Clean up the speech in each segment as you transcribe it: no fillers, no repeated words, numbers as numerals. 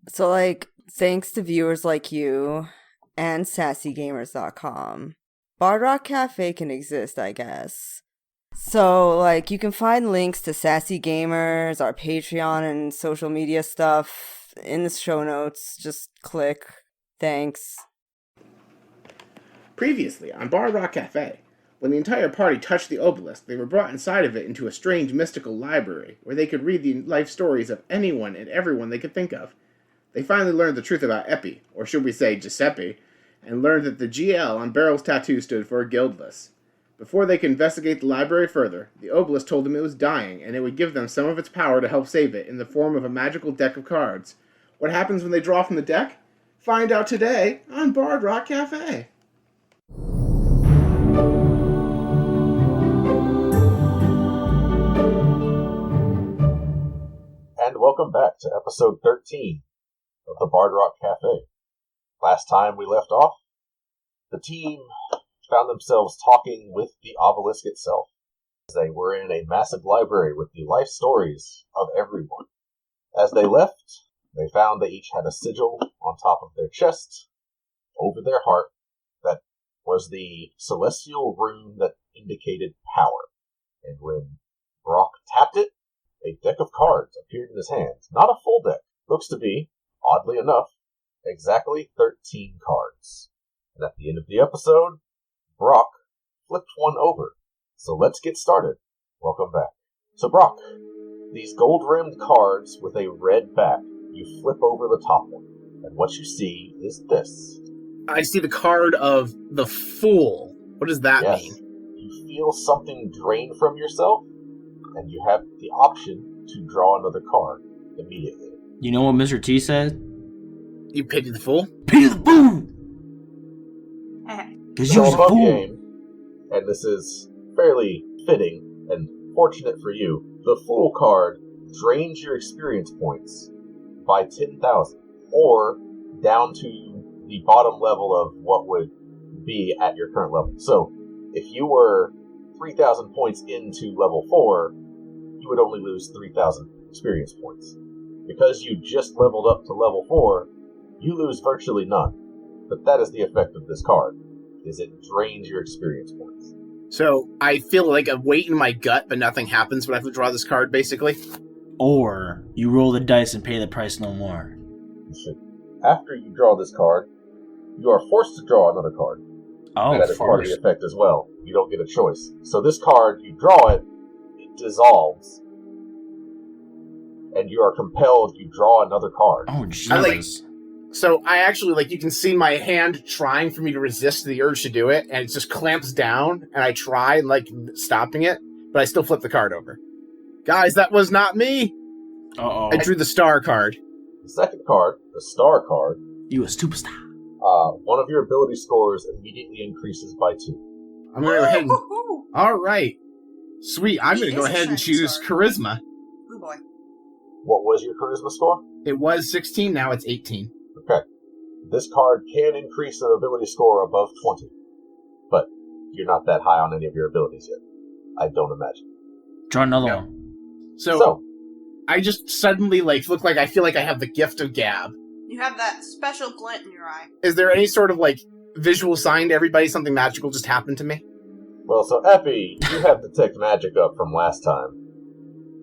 So, thanks to viewers like you and sassygamers.com, Bard Rock Cafe can exist, I guess. So, you can find links to Sassy Gamers, our Patreon, and social media stuff in the show notes. Just click. Thanks. Previously on Bar Rock Cafe, when the entire party touched the obelisk, they were brought inside of it into a strange mystical library where they could read the life stories of anyone and everyone they could think of. They finally learned the truth about Epi, or should we say Giuseppe, and learned that the GL on Beryl's tattoo stood for guildless. Before they could investigate the library further, the obelisk told them it was dying, and it would give them some of its power to help save it in the form of a magical deck of cards. What happens when they draw from the deck? Find out today on Bard Rock Cafe. And welcome back to episode 13 of the Bard Rock Cafe. Last time we left off, the team found themselves talking with the obelisk itself. They were in a massive library with the life stories of everyone. As they left, they found they each had a sigil on top of their chest, over their heart, that was the celestial rune that indicated power. And when Brock tapped it, a deck of cards appeared in his hands. Not a full deck. Looks to be, oddly enough, exactly 13 cards. And at the end of the episode, Brock flipped one over. So let's get started. Welcome back. So Brock, these gold-rimmed cards with a red back, you flip over the top one. And what you see is this. I see the card of the Fool. What does that mean? You feel something drain from yourself, and you have the option to draw another card immediately. You know what Mr. T said? You pity the fool? Pity the fool! Because you're a fool! Game, and this is fairly fitting and fortunate for you, the Fool card drains your experience points by 10,000, or down to the bottom level of what would be at your current level. So, if you were 3,000 points into level 4, you would only lose 3,000 experience points. Because you just leveled up to level 4, you lose virtually none. But that is the effect of this card, is it drains your experience points. So, I feel like a weight in my gut, but nothing happens when I have to draw this card, basically? Or, you roll the dice and pay the price no more. After you draw this card, you are forced to draw another card. Oh, that is part of the effect as well. You don't get a choice. So this card, you draw it, it dissolves, and you are compelled, you draw another card. Oh, jeez. So I actually, you can see my hand trying for me to resist the urge to do it, and it just clamps down, and I try, stopping it, but I still flip the card over. Guys, that was not me! Uh-oh. I drew the star card. The second card, the star card. You a superstar. One of your ability scores immediately increases by 2. I'm going to go ahead and... Alright. Sweet, I'm going to go ahead and choose Charisma. Oh boy. What was your Charisma score? It was 16, now it's 18. Okay. This card can increase an ability score above 20. But you're not that high on any of your abilities yet. I don't imagine. Draw another one. So, I just suddenly, look like I feel like I have the gift of gab. You have that special glint in your eye. Is there any sort of, visual sign to everybody something magical just happened to me? Well, so, Epi, you have Detect Magic up from last time.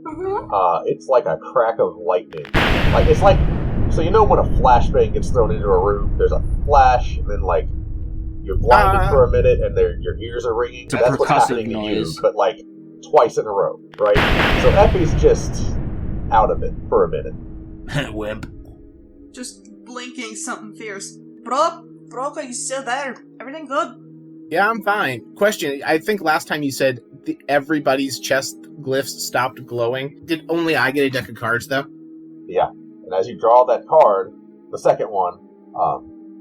Mm-hmm. It's like a crack of lightning. It's like... So you know when a flashbang gets thrown into a room, there's a flash, and then, you're blinded for a minute, and your ears are ringing? It's a That's what's happening noise. to you, but, twice in a row, right? So Epi's just out of it for a minute. Wimp. Just blinking something fierce. Brock, are you still there? Everything good? Yeah, I'm fine. Question, I think last time you said everybody's chest glyphs stopped glowing. Did only I get a deck of cards, though? Yeah. And as you draw that card, the second one,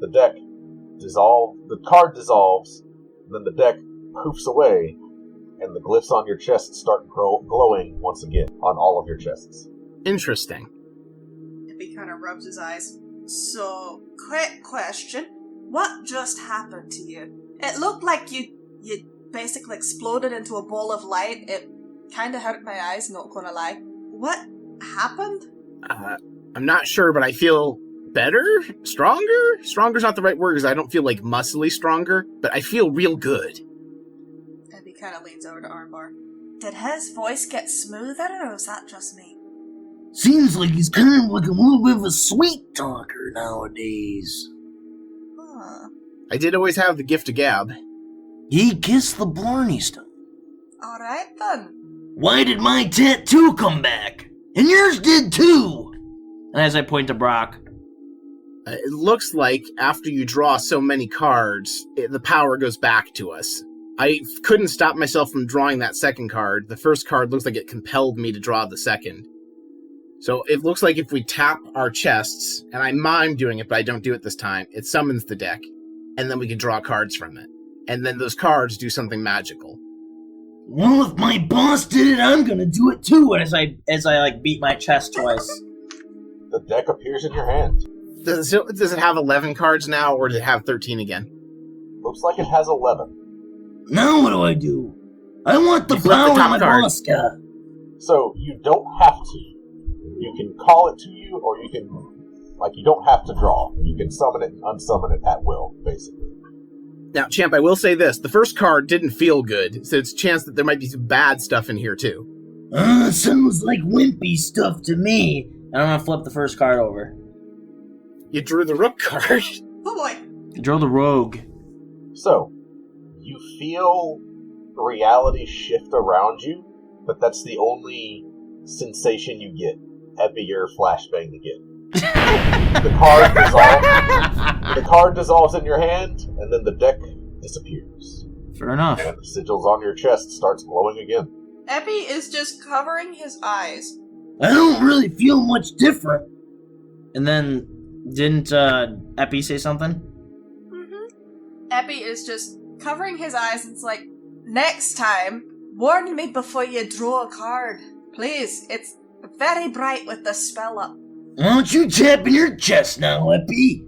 the deck dissolves, the card dissolves, and then the deck poofs away, and the glyphs on your chest start glowing once again on all of your chests. Interesting. He kind of rubs his eyes. So, quick question. What just happened to you? It looked like you basically exploded into a ball of light. It kind of hurt my eyes, not gonna lie. What happened? I'm not sure, but I feel better? Stronger? Stronger's not the right word because I don't feel like muscly stronger, but I feel real good. Abby kind of leans over to Armbar. Did his voice get smoother, or was that just me? Seems like he's kind of like a little bit of a sweet talker nowadays. Huh. I did always have the gift of gab. He kissed the Blarney Stone. Alright then. Why did my tattoo come back? And yours did too! And as I point to Brock, It looks like after you draw so many cards, the power goes back to us. I couldn't stop myself from drawing that second card. The first card looks like it compelled me to draw the second. So it looks like if we tap our chests, and I mime doing it, but I don't do it this time, it summons the deck, and then we can draw cards from it. And then those cards do something magical. well, if my boss did it, I'm gonna do it too. And as I like beat my chest twice. The deck appears in your hand. Does it have 11 cards now, or does it have 13 again? Looks like it has 11. Now what do? I want the You flip the power top my card. boss got. So you don't have to. You can call it to you, or you can, you don't have to draw. You can summon it and unsummon it at will, basically. Now, Champ, I will say this. The first card didn't feel good, so it's a chance that there might be some bad stuff in here, too. Sounds like wimpy stuff to me. And I'm gonna flip the first card over. You drew the rook card. Oh boy. I drew the rogue. So, you feel reality shift around you, but that's the only sensation you get. Epi, you're flashbang again. The card dissolves in your hand, and then the deck disappears. Fair enough. And the sigils on your chest starts glowing again. Epi is just covering his eyes. I don't really feel much different. And then, didn't Epi say something? Mm-hmm. Epi is just covering his eyes and it's like, next time, warn me before you draw a card. Please, it's very bright with the spell up. Why don't you tap in your chest now, Epi?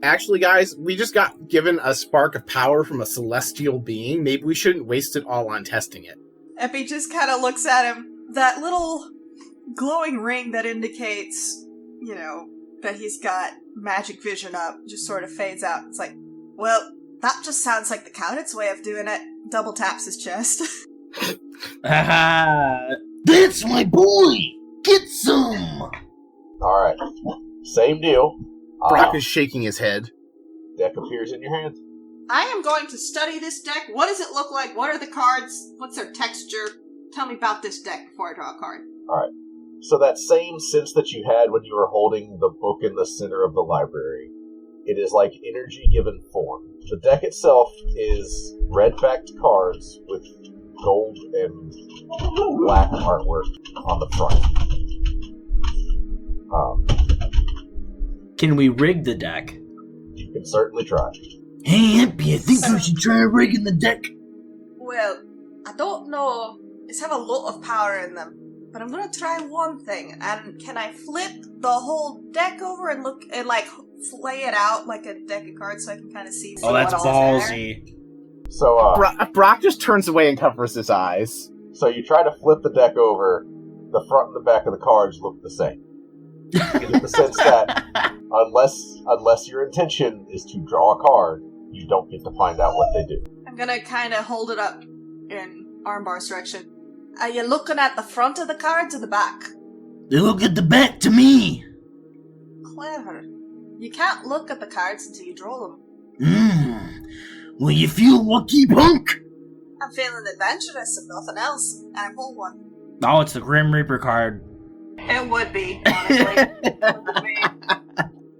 Actually, guys, we just got given a spark of power from a celestial being. Maybe we shouldn't waste it all on testing it. Epi just kind of looks at him. That little glowing ring that indicates, that he's got magic vision up just sort of fades out. It's like, well, that just sounds like the Countess way of doing it. Double taps his chest. Haha! That's my boy! Get some! Alright. Same deal. Brock is shaking his head. Deck appears in your hand. I am going to study this deck. What does it look like? What are the cards? What's their texture? Tell me about this deck before I draw a card. Alright. So that same sense that you had when you were holding the book in the center of the library, it is like energy given form. The deck itself is red-backed cards with gold and black artwork on the front. Can we rig the deck? You can certainly try. Hey, Epi, I think we should try rigging the deck. Well, I don't know. These have a lot of power in them. But I'm gonna try one thing. And can I flip the whole deck over and look and lay it out like a deck of cards so I can kind of see? Oh, that's what all's in there? ballsy. So, Brock just turns away and covers his eyes. so you try to flip the deck over, the front and the back of the cards look the same. You get the sense that unless your intention is to draw a card, you don't get to find out what they do. I'm gonna kind of hold it up in Armbar's direction. Are you looking at the front of the cards or the back? They look at the back to me. Clever. You can't look at the cards until you draw them. Will you feel lucky, punk? I'm feeling adventurous if nothing else, and I pull one. Oh, it's the Grim Reaper card. It would be, honestly. It would be.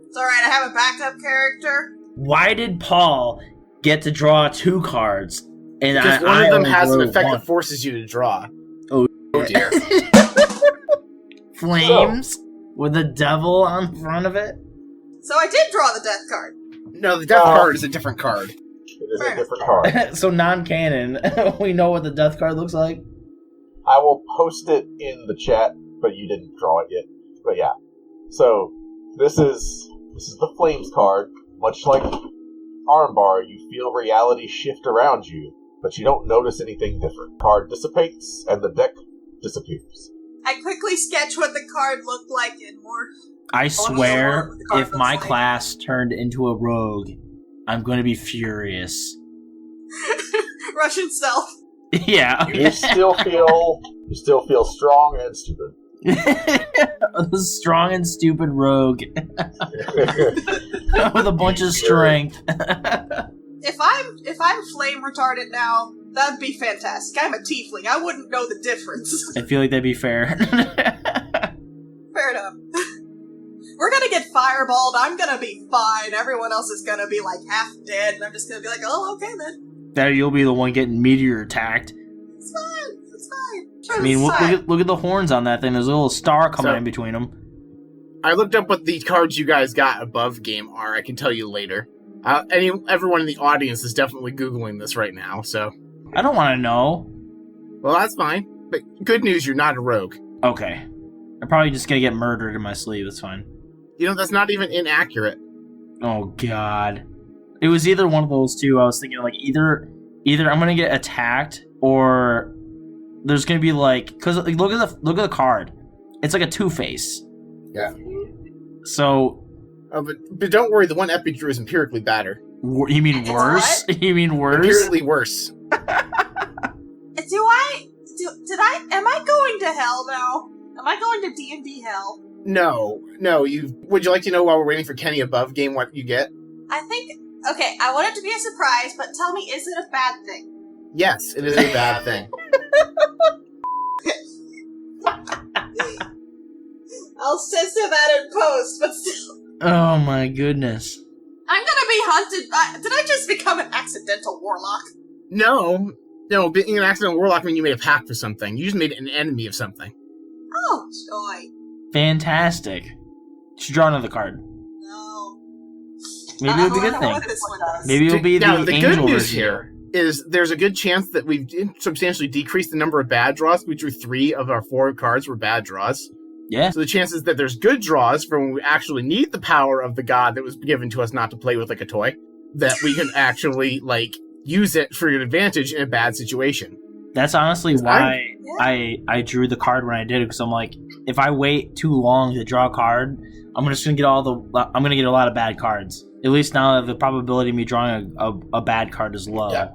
It's alright, I have a backed up character. Why did Paul get to draw 2 cards? And Because one of them has an effect that forces you to draw. Oh dear. Flames with a devil on front of it? So I did draw the death card. No, the death card is a different card. It is a different card. So non-canon, we know what the death card looks like? I will post it in the chat, but you didn't draw it yet. But yeah. So, this is the Flames card. Much like Armbar, you feel reality shift around you, but you don't notice anything different. Card dissipates, and the deck disappears. I quickly sketch what the card looked like in more I swear, what the card if my looks like. class turned into a rogue, I'm going to be furious. Russian stealth. Yeah. You still feel strong and stupid. A strong and stupid rogue with a bunch of strength. If I'm flame retarded now, that'd be fantastic. I'm a tiefling. I wouldn't know the difference. I feel like that'd be fair. Fair enough. We're gonna get fireballed. I'm gonna be fine. Everyone else is gonna be like half dead, and I'm just gonna be like, oh, okay then. That you'll be the one getting meteor attacked. It's fine. It's fine. Sure, I mean, it's fine. look at the horns on that thing. There's a little star coming So- in between them. I looked up what the cards you guys got above game are. I can tell you later. Everyone in the audience is definitely Googling this right now, so... I don't want to know. Well, that's fine. But good news, you're not a rogue. Okay. I'm probably just gonna get murdered in my sleep. That's fine. You know, that's not even inaccurate. Oh god. It was either one of those two. I was thinking like either I'm gonna get attacked or there's gonna be like because look at the card. It's like a two-face. Yeah. So. But don't worry, the one Epic drew is empirically better. You mean worse? You mean worse? Empirically worse. Am I going to hell now? Am I going to D&D hell? No. Would you like to know while we're waiting for Kenny above game what you get? I think, okay, I want it to be a surprise, but tell me, is it a bad thing? Yes, it is a bad thing. I'll censor that in post, but still. Oh my goodness. I'm gonna be hunted. Did I just become an accidental warlock? No, being an accidental warlock means you made a pact for something. You just made an enemy of something. Oh, joy. Fantastic. Should draw another card. No. Maybe it'll be a good I don't know thing. what this one does. Maybe it'll be Now, the good angel news version. here is there's a good chance that we've substantially decreased the number of bad draws. We drew 3 of our 4 cards were bad draws. Yeah. So the chances that there's good draws for when we actually need the power of the god that was given to us not to play with like a toy, that we can actually like use it for your advantage in a bad situation. That's honestly why I drew the card when I did it, because I'm like, if I wait too long to draw a card, I'm just gonna get a lot of bad cards. At least now the probability of me drawing a bad card is low. Yeah.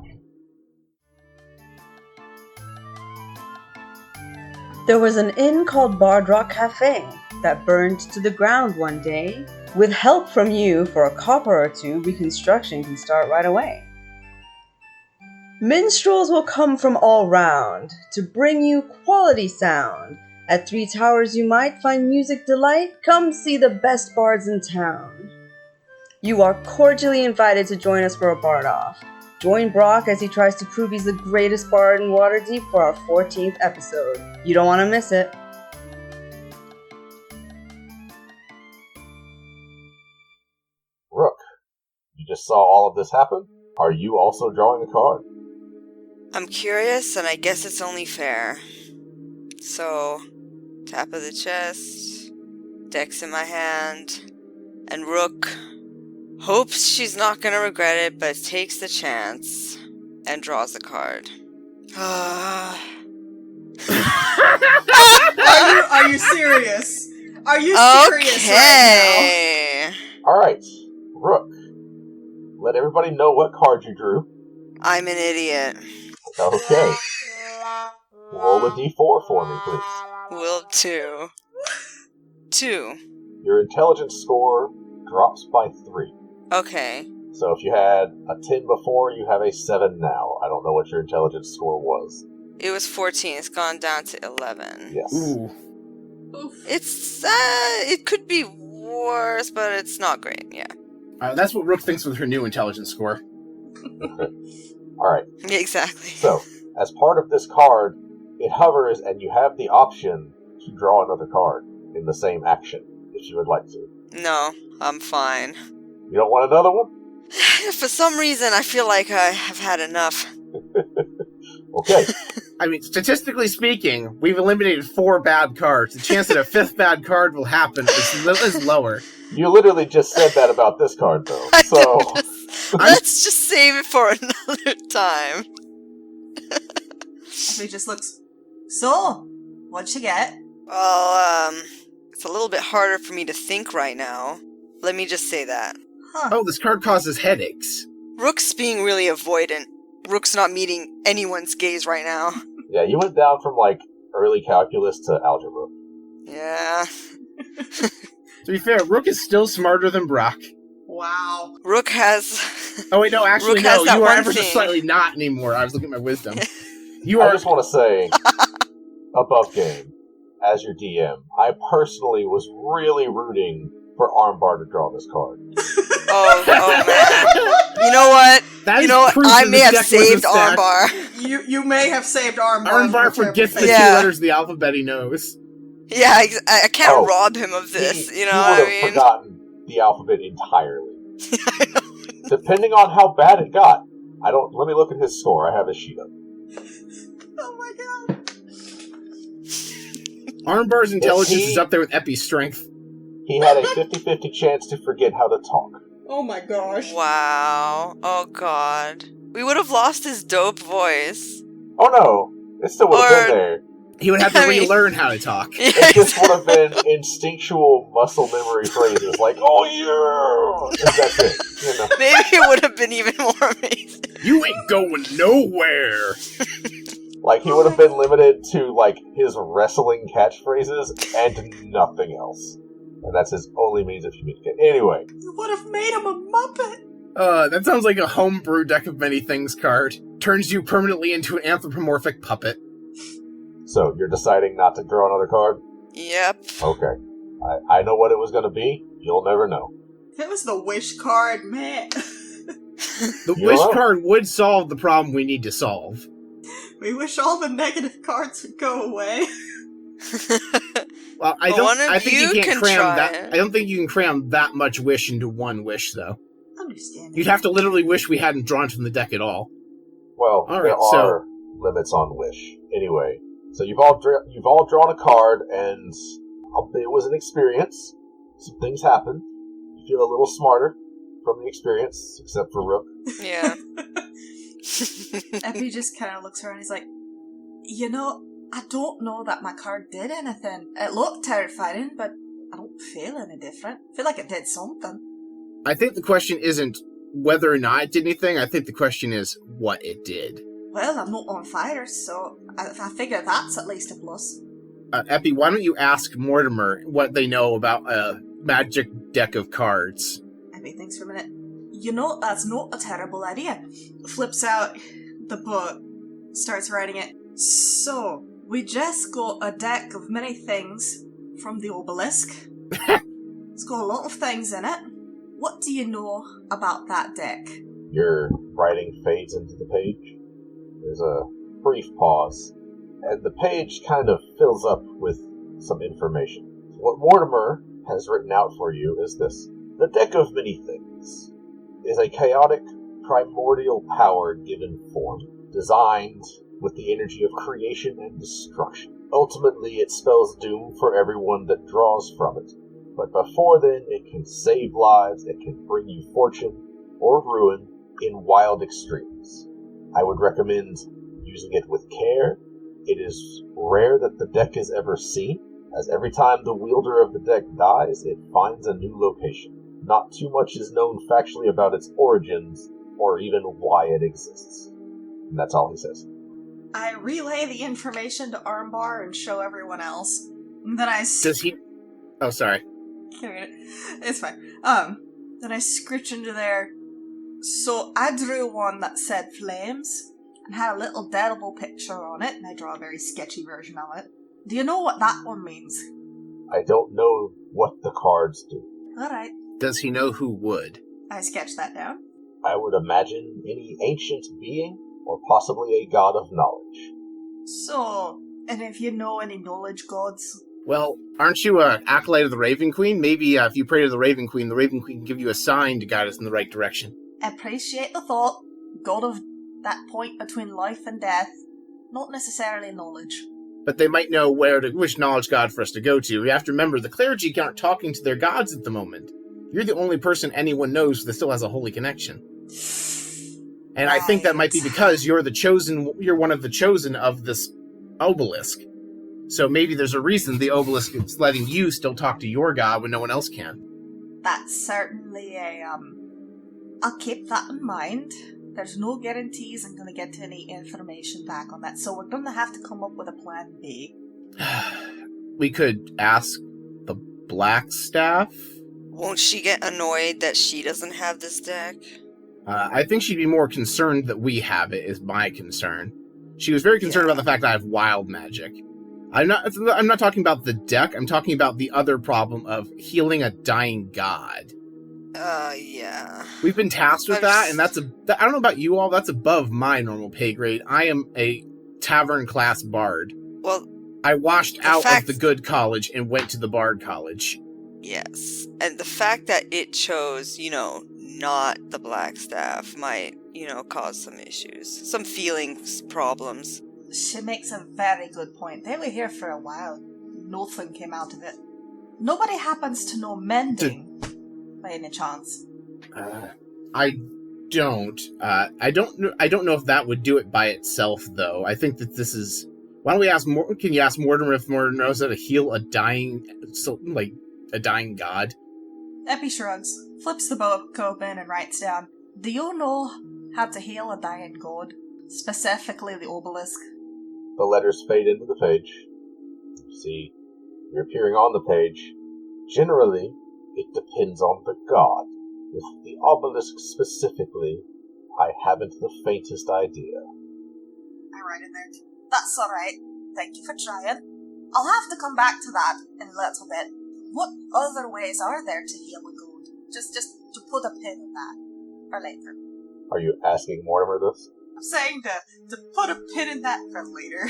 There was an inn called Bard Rock Cafe that burned to the ground one day. With help from you for a copper or two, reconstruction can start right away. Minstrels will come from all round to bring you quality sound. At 3 Towers you might find music delight. Come see the best bards in town. You are cordially invited to join us for a bard off. Join Brock as he tries to prove he's the greatest bard in Waterdeep for our 14th episode. You don't want to miss it. Rook, you just saw all of this happen? Are you also drawing a card? I'm curious, and I guess it's only fair. So, tap of the chest, deck's in my hand, and Rook hopes she's not gonna regret it, but takes the chance and draws the card. Are you serious? Are you serious right Alright, Rook, let everybody know what card you drew. I'm an idiot. Okay. Roll a d4 for me, please. Will do. 2. Your intelligence score drops by 3. Okay. So if you had a 10 before, you have a 7 now. I don't know what your intelligence score was. It was 14. It's gone down to 11. Yes. Ooh. now? Oof. It's, it could be worse, but it's not great, yeah. That's what Rook thinks with her new intelligence score. Alright, Exactly. so, as part of this card, it hovers and you have the option to draw another card in the same action, if you would like to. No, I'm fine. You don't want another one? For some reason, I feel like I have had enough. Okay, I mean, statistically speaking, we've eliminated 4 bad cards. The chance that a 5th bad card will happen is lower. you literally just said that about this card, though. So, Let's just save it for another time. He just looks. So, what'd you get? Well, It's a little bit harder for me to think right now. Let me just say that. Huh. Oh, this card causes headaches. Rook's being really avoidant. Rook's not meeting anyone's gaze right now. Yeah, you went down from, like, early calculus to algebra. Yeah. To be fair, Rook is still smarter than Brock. Wow. Rook has... Oh, wait, no, actually, Rook has no, that you are one ever so thing. slightly not anymore. I was looking at my wisdom. You I are... just want to say, above game, as your DM, I personally was really rooting for Armbar to draw this card. Oh man. You know what? That You know what? proof I that may this have deck was a saved stack. Armbar. You may have saved Armbar. Armbar forgets the two Yeah. letters of the alphabet he knows. Yeah, I can't Oh, rob him of this, you know he what would I have mean? forgotten the alphabet entirely. Depending on how bad it got. Let me look at his score. I have his sheet up. Oh my god. Armbar's intelligence he- is up there with Epi's strength. He had a 50-50 chance to forget how to talk. Oh my gosh. Wow. Oh god. We would have lost his dope voice. Oh no, it still would have Or- been there. He would have to I mean- relearn how to talk. It just would have been instinctual muscle memory phrases like, oh yeah! And that's it. You know. Maybe it would have been even more amazing. You ain't going nowhere. Like, he would have been limited to, like, his wrestling catchphrases and nothing else. And that's his only means of communication. Anyway, You would have made him a Muppet. That sounds like a homebrew deck of many things card. Turns you permanently into an anthropomorphic puppet. so you're deciding not to draw another card? Yep. Okay. I know what it was going to be. You'll never know. If it was the wish card, man. The You wish know. card would solve the problem we need to solve. We wish all the negative cards would go away. Well, Well, one of I think you you can't can cram try that. it. I don't think you can cram that much wish into one wish, though. Understand. You'd have to literally wish we hadn't drawn from the deck at all. Well, All there right, so- are limits on wish. Anyway, so you've all drawn a card, and it was an experience. Some things happened. You feel a little smarter from the experience, except for Rook. Yeah. Epi just kind of looks around and he's like, you know, I don't know that my card did anything. It looked terrifying, but I don't feel any different. I feel like it did something. I think the question isn't whether or not it did anything. I think the question is what it did. Well, I'm not on fire, so I figure that's at least a plus. Epi, why don't you ask Mortimer what they know about a magic deck of cards? Epi thinks for a minute. You know, that's not a terrible idea. Flips out the book, starts writing it. So, we just got a deck of many things from the obelisk. It's got a lot of things in it. What do you know about that deck? Your writing fades into the page. There's a brief pause, and the page kind of fills up with some information. What Mortimer has written out for you is this. The deck of many things is a chaotic, primordial power given form, designed with the energy of creation and destruction. Ultimately, it spells doom for everyone that draws from it. But before then, it can save lives, it can bring you fortune or ruin in wild extremes. I would recommend using it with care. It is rare that the deck is ever seen, as every time the wielder of the deck dies, it finds a new location. Not too much is known factually about its origins, or even why it exists. And that's all he says. I relay the information to Armbar and show everyone else. And then I Does he... Oh, sorry. It's fine. Then I scritch into there. So I drew one that said flames and had a little deadable picture on it, and I draw a very sketchy version of it. Do you know what that one means? I don't know what the cards do. Alright. Does he know who would? I sketched that down. I would imagine any ancient being, or possibly a god of knowledge. So, and if you know any knowledge gods, Well, aren't you an acolyte of the Raven Queen? Maybe if you pray to the Raven Queen can give you a sign to guide us in the right direction. appreciate the thought. God of that point between life and death. Not necessarily knowledge. But they might know which knowledge god for us to go to. You have to remember, the clergy aren't talking to their gods at the moment. You're the only person anyone knows that still has a holy connection. And I think that might be because you're one of the chosen of this obelisk. So maybe there's a reason the obelisk is letting you still talk to your god when no one else can. That's certainly I'll keep that in mind. There's no guarantees I'm gonna get any information back on that, so we're gonna have to come up with a plan B. We could ask the Black Staff. Won't she get annoyed that she doesn't have this deck? I think she'd be more concerned that we have it, is my concern. She was very concerned about the fact that I have wild magic. I'm not talking about the deck, I'm talking about the other problem of healing a dying god. Yeah. We've been tasked with that, and I don't know about you all, that's above my normal pay grade. I am a tavern class bard. Well, I washed out of the good college and went to the bard college. Yes. And the fact that it chose, not the Black Staff might, cause some issues. Some feelings problems. She makes a very good point. They were here for a while. Nothing came out of it. Nobody happens to know mending, by any chance. I don't. I don't know if that would do it by itself, though. I think that this is... Why don't we ask more? Can you ask Mortimer if Mortimer knows how to heal a dying god? Epi shrugs, flips the book open and writes down, "Do you know how to heal a dying god? Specifically the obelisk?" The letters fade into the page. You see, reappearing on the page. Generally, it depends on the god. With the obelisk specifically, I haven't the faintest idea. I write in there. That's alright. Thank you for trying. I'll have to come back to that in a little bit. What other ways are there to heal a god? Just to put a pin in that. For later. Are you asking Mortimer this? I'm saying to put a pin in that for later.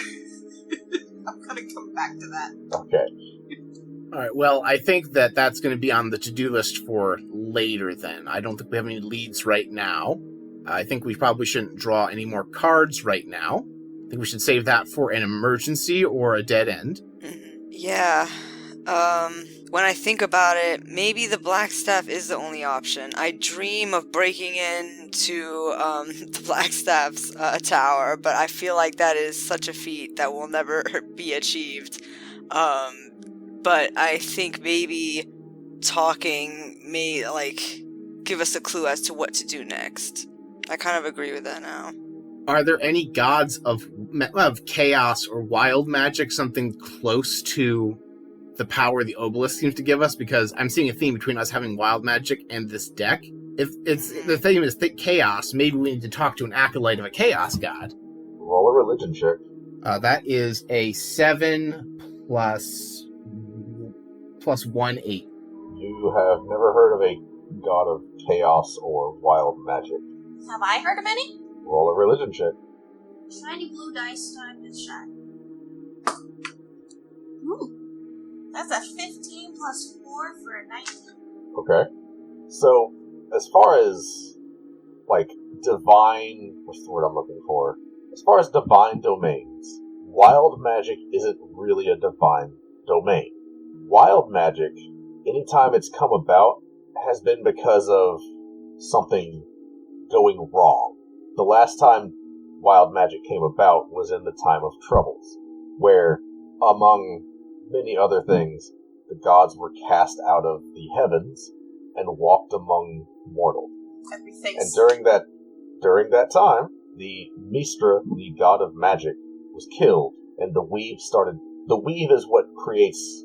I'm gonna come back to that. Okay. Alright, well, I think that that's going to be on the to-do list for later then. I don't think we have any leads right now. I think we probably shouldn't draw any more cards right now. I think we should save that for an emergency or a dead end. Yeah. When I think about it, maybe the Black Staff is the only option. I dream of breaking into the Black Staff's tower, but I feel like that is such a feat that will never be achieved. But I think maybe talking may, give us a clue as to what to do next. I kind of agree with that now. Are there any gods of chaos or wild magic, something close to the power the obelisk seems to give us? Because I'm seeing a theme between us having wild magic and this deck. If it's the theme is chaos, maybe we need to talk to an acolyte of a chaos god. Roll a religion check. That is a 7 plus 1, 8. You have never heard of a god of chaos or wild magic. Have I heard of any? Roll a religion check. Shiny blue dice time is shiny. Ooh. That's a 15 plus 4 for a 19. Okay. So, as far as, divine... What's the word I'm looking for? As far as divine domains, wild magic isn't really a divine domain. Wild magic, anytime it's come about, has been because of something going wrong. The last time wild magic came about was in the time of Troubles, where, among many other things, the gods were cast out of the heavens and walked among mortals. And during that time, the Mistra, the god of magic, was killed, and the weave started. The weave is what creates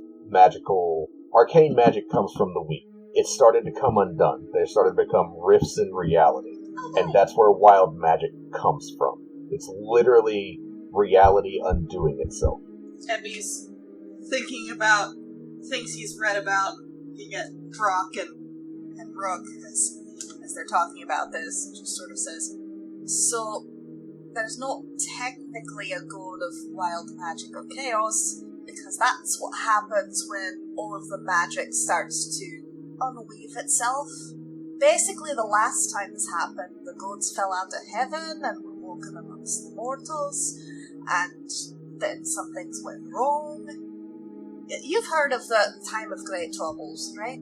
arcane magic comes from the weave. It started to come undone. There started to become rifts in reality. And that's where wild magic comes from. It's literally reality undoing itself. Epi's thinking about things he's read about. You get Brock and Rook as they're talking about this, just sort of says, so there's not technically a god of wild magic or chaos, because that's what happens when all of the magic starts to unweave itself. Basically, the last time this happened, the gods fell out of heaven and were walking amongst the mortals, and then some things went wrong. You've heard of the time of great troubles, right?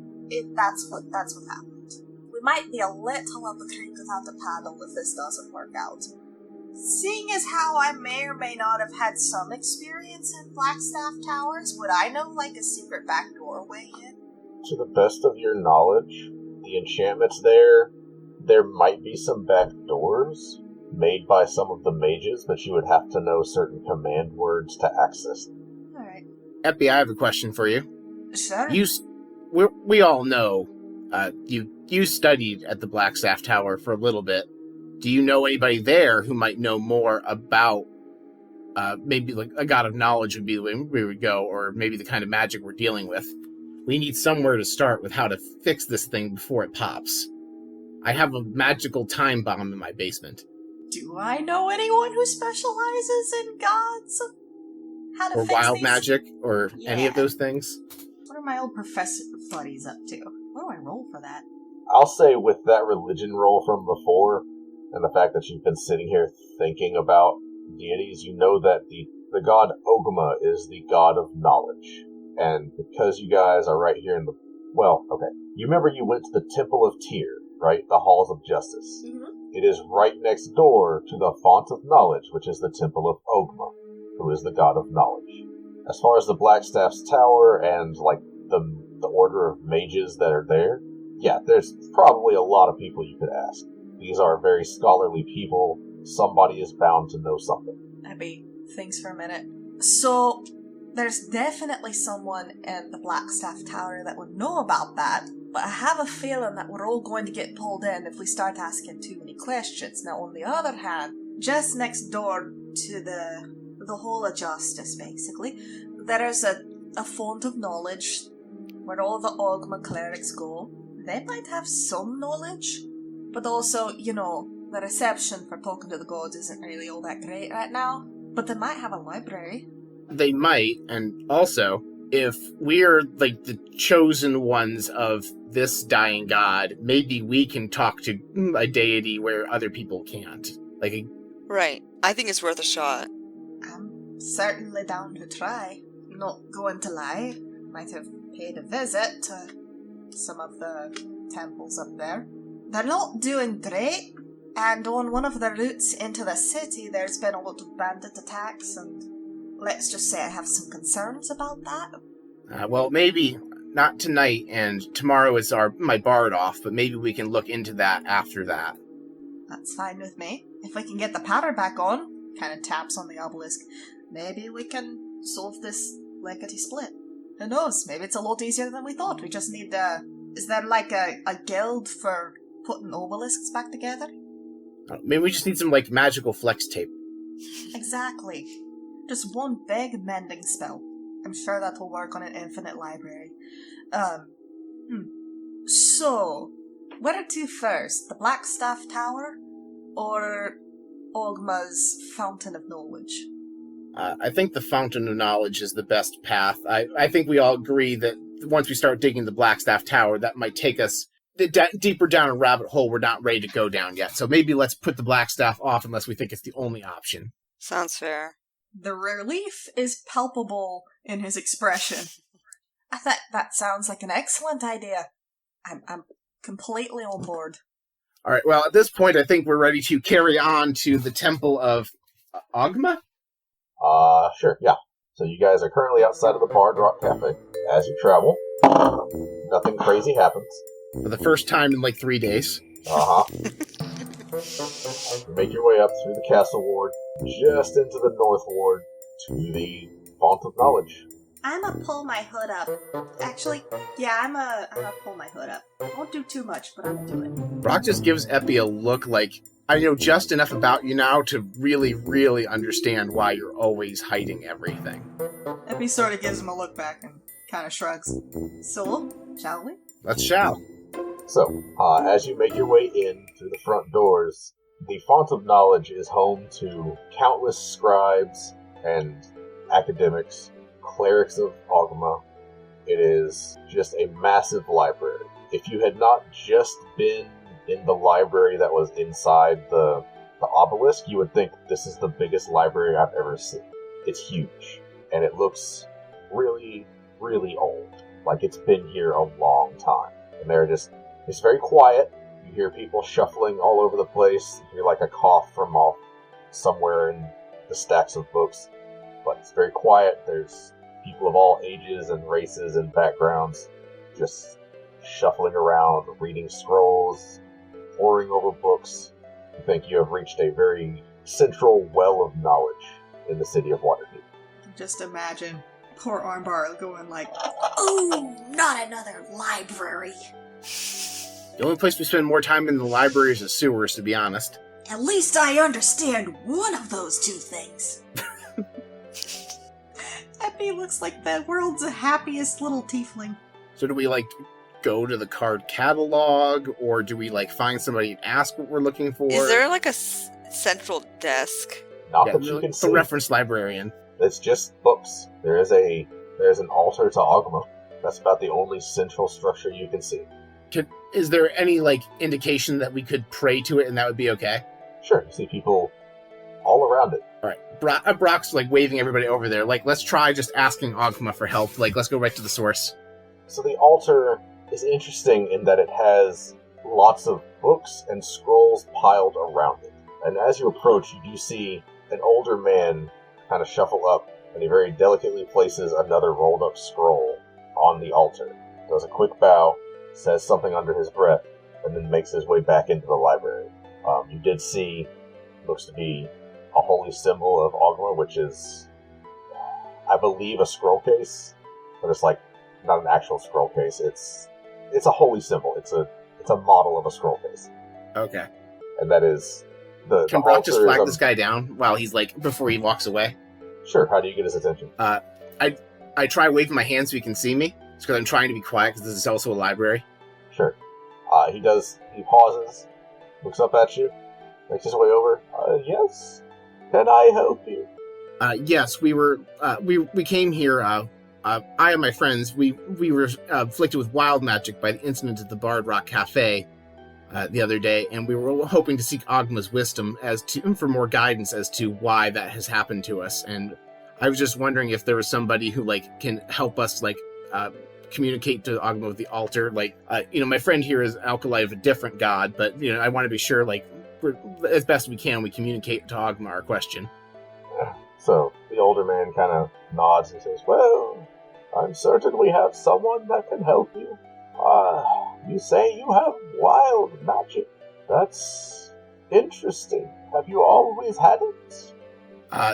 That's what happened. We might be a little up the creek without a paddle if this doesn't work out. Seeing as how I may or may not have had some experience in Blackstaff Towers, would I know, like, a secret back doorway in? To the best of your knowledge, the enchantments there might be some back doors made by some of the mages, but you would have to know certain command words to access them. Alright. Epi, I have a question for you. Sure. We all know you studied at the Blackstaff Tower for a little bit. Do you know anybody there who might know more about maybe like a god of knowledge would be the way we would go, or maybe the kind of magic we're dealing with? We need somewhere to start with how to fix this thing before it pops. I have a magical time bomb in my basement. Do I know anyone who specializes in gods? How to Or fix wild these? magic, or any of Yeah. those things. What are my old professor buddies up to? What do I roll for that? I'll say with that religion roll from before, and the fact that you've been sitting here thinking about deities, you know that the god Ogma is the god of knowledge. And because you guys are right here in the... Well, okay. You remember you went to the Temple of Tyr, right? The Halls of Justice. Mm-hmm. It is right next door to the Font of Knowledge, which is the Temple of Ogma, who is the god of knowledge. As far as the Blackstaff's Tower and, like, the order of mages that are there, yeah, there's probably a lot of people you could ask. These are very scholarly people. Somebody is bound to know something. Abby thinks for a minute. So, there's definitely someone in the Blackstaff Tower that would know about that, but I have a feeling that we're all going to get pulled in if we start asking too many questions. Now, on the other hand, just next door to the Hall of Justice, basically, there is a font of knowledge where all the Ogma clerics go. They might have some knowledge, but also, you know, the reception for talking to the gods isn't really all that great right now. But they might have a library. They might, and also, if we're like the chosen ones of this dying god, maybe we can talk to a deity where other people can't. Right. I think it's worth a shot. I'm certainly down to try. Not going to lie, might have paid a visit to some of the temples up there. They're not doing great, and on one of the routes into the city there's been a lot of bandit attacks, and let's just say I have some concerns about that. Well, maybe not tonight, and tomorrow is my bard off, but maybe we can look into that after that. That's fine with me. If we can get the powder back on, kind of taps on the obelisk, maybe we can solve this lickety-split. Who knows, maybe it's a lot easier than we thought. We just need is there like a guild for putting obelisks back together? Maybe we just need some magical flex tape. Exactly. Just one big mending spell. I'm sure that will work on an infinite library. So, where to first? The Blackstaff Tower? Or Ogma's Fountain of Knowledge? I think the Fountain of Knowledge is the best path. I think we all agree that once we start digging the Blackstaff Tower, that might take us deeper down a rabbit hole we're not ready to go down yet. So maybe let's put the Blackstaff off unless we think it's the only option. Sounds fair. The relief is palpable in his expression. I think that sounds like an excellent idea. I'm completely on board. All right, well, at this point, I think we're ready to carry on to the Temple of Ogma? Sure, yeah. So you guys are currently outside of the Bard Rock Cafe. As you travel, nothing crazy happens. For the first time in 3 days. Uh-huh. You make your way up through the Castle Ward, just into the North Ward, to the Font of Knowledge. I'ma pull my hood up. Actually, yeah, I'ma pull my hood up. I won't do too much, but I'm gonna do it. Brock just gives Epi a look like, I know just enough about you now to really, really understand why you're always hiding everything. Epi sort of gives him a look back and kind of shrugs. So, shall we? Let's shall. So, as you make your way in through the front doors, the Font of Knowledge is home to countless scribes and academics, clerics of Ogma. It is just a massive library. If you had not just been in the library that was inside the obelisk, you would think this is the biggest library I've ever seen. It's huge, and it looks really, really old. Like it's been here a long time. And it's very quiet. You hear people shuffling all over the place. You hear like a cough from off somewhere in the stacks of books, but it's very quiet. There's people of all ages and races and backgrounds just shuffling around, reading scrolls, poring over books. You think you have reached a very central well of knowledge in the city of Waterdeep. Just imagine poor Armbar going like, Ooh, not another library. The only place we spend more time in the library is the sewers, to be honest. At least I understand one of those two things. Epi looks like the world's happiest little tiefling. So do we, go to the card catalog, or do we, find somebody and ask what we're looking for? Is there, a central desk? Not Yeah, that you can the see. reference librarian. It's just books. There's an altar to Ogma. That's about the only central structure you can see. Is there any, indication that we could pray to it and that would be okay? Sure, you see people all around it. All right. Brock's, waving everybody over there. Let's try just asking Ogma for help. Let's go right to the source. So the altar is interesting in that it has lots of books and scrolls piled around it. And as you approach, you do see an older man kind of shuffle up, and he very delicately places another rolled up scroll on the altar. Does a quick bow, says something under his breath, and then makes his way back into the library. You did see, looks to be a holy symbol of Ogma, which is, I believe, a scroll case, but it's not an actual scroll case. It's a holy symbol. It's a model of a scroll case, Okay. and that is the. Can the Brock just altar flag is this guy down while he's, before he walks away? Sure. How do you get his attention? I try waving my hand so he can see me. It's because I'm trying to be quiet, because this is also a library. Sure. He pauses, looks up at you, makes his way over. Yes. Can I help you? Yes, we came here, I and my friends, we were afflicted with wild magic by the incident at the Bard Rock Cafe the other day, and we were hoping to seek Ogma's wisdom for more guidance as to why that has happened to us. And I was just wondering if there was somebody who can help us communicate to Ogma with the altar. My friend here is Alkalite of a different god, but I want to be sure as best we can we communicate to Ogma our question. So the older man kind of nods and says, "Well, I'm certain we have someone that can help you. You say you have wild magic. That's interesting. Have you always had it?"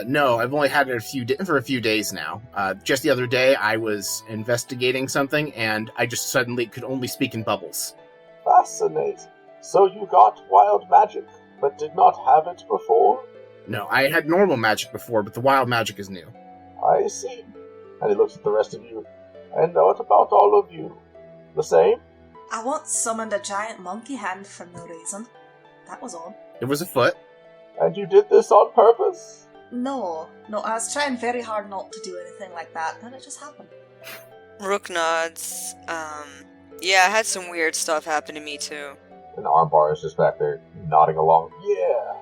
No, I've only had it for a few days now. Just the other day, I was investigating something, and I just suddenly could only speak in bubbles. Fascinating. So you got wild magic, but did not have it before? No, I had normal magic before, but the wild magic is new. I see. And he looks at the rest of you. And what about all of you? The same? I once summoned a giant monkey hand for no reason. That was all. It was a foot. And you did this on purpose? No, I was trying very hard not to do anything like that, then it just happened. Rook nods. Yeah, I had some weird stuff happen to me too. And Armbar is just back there nodding along. Yeah.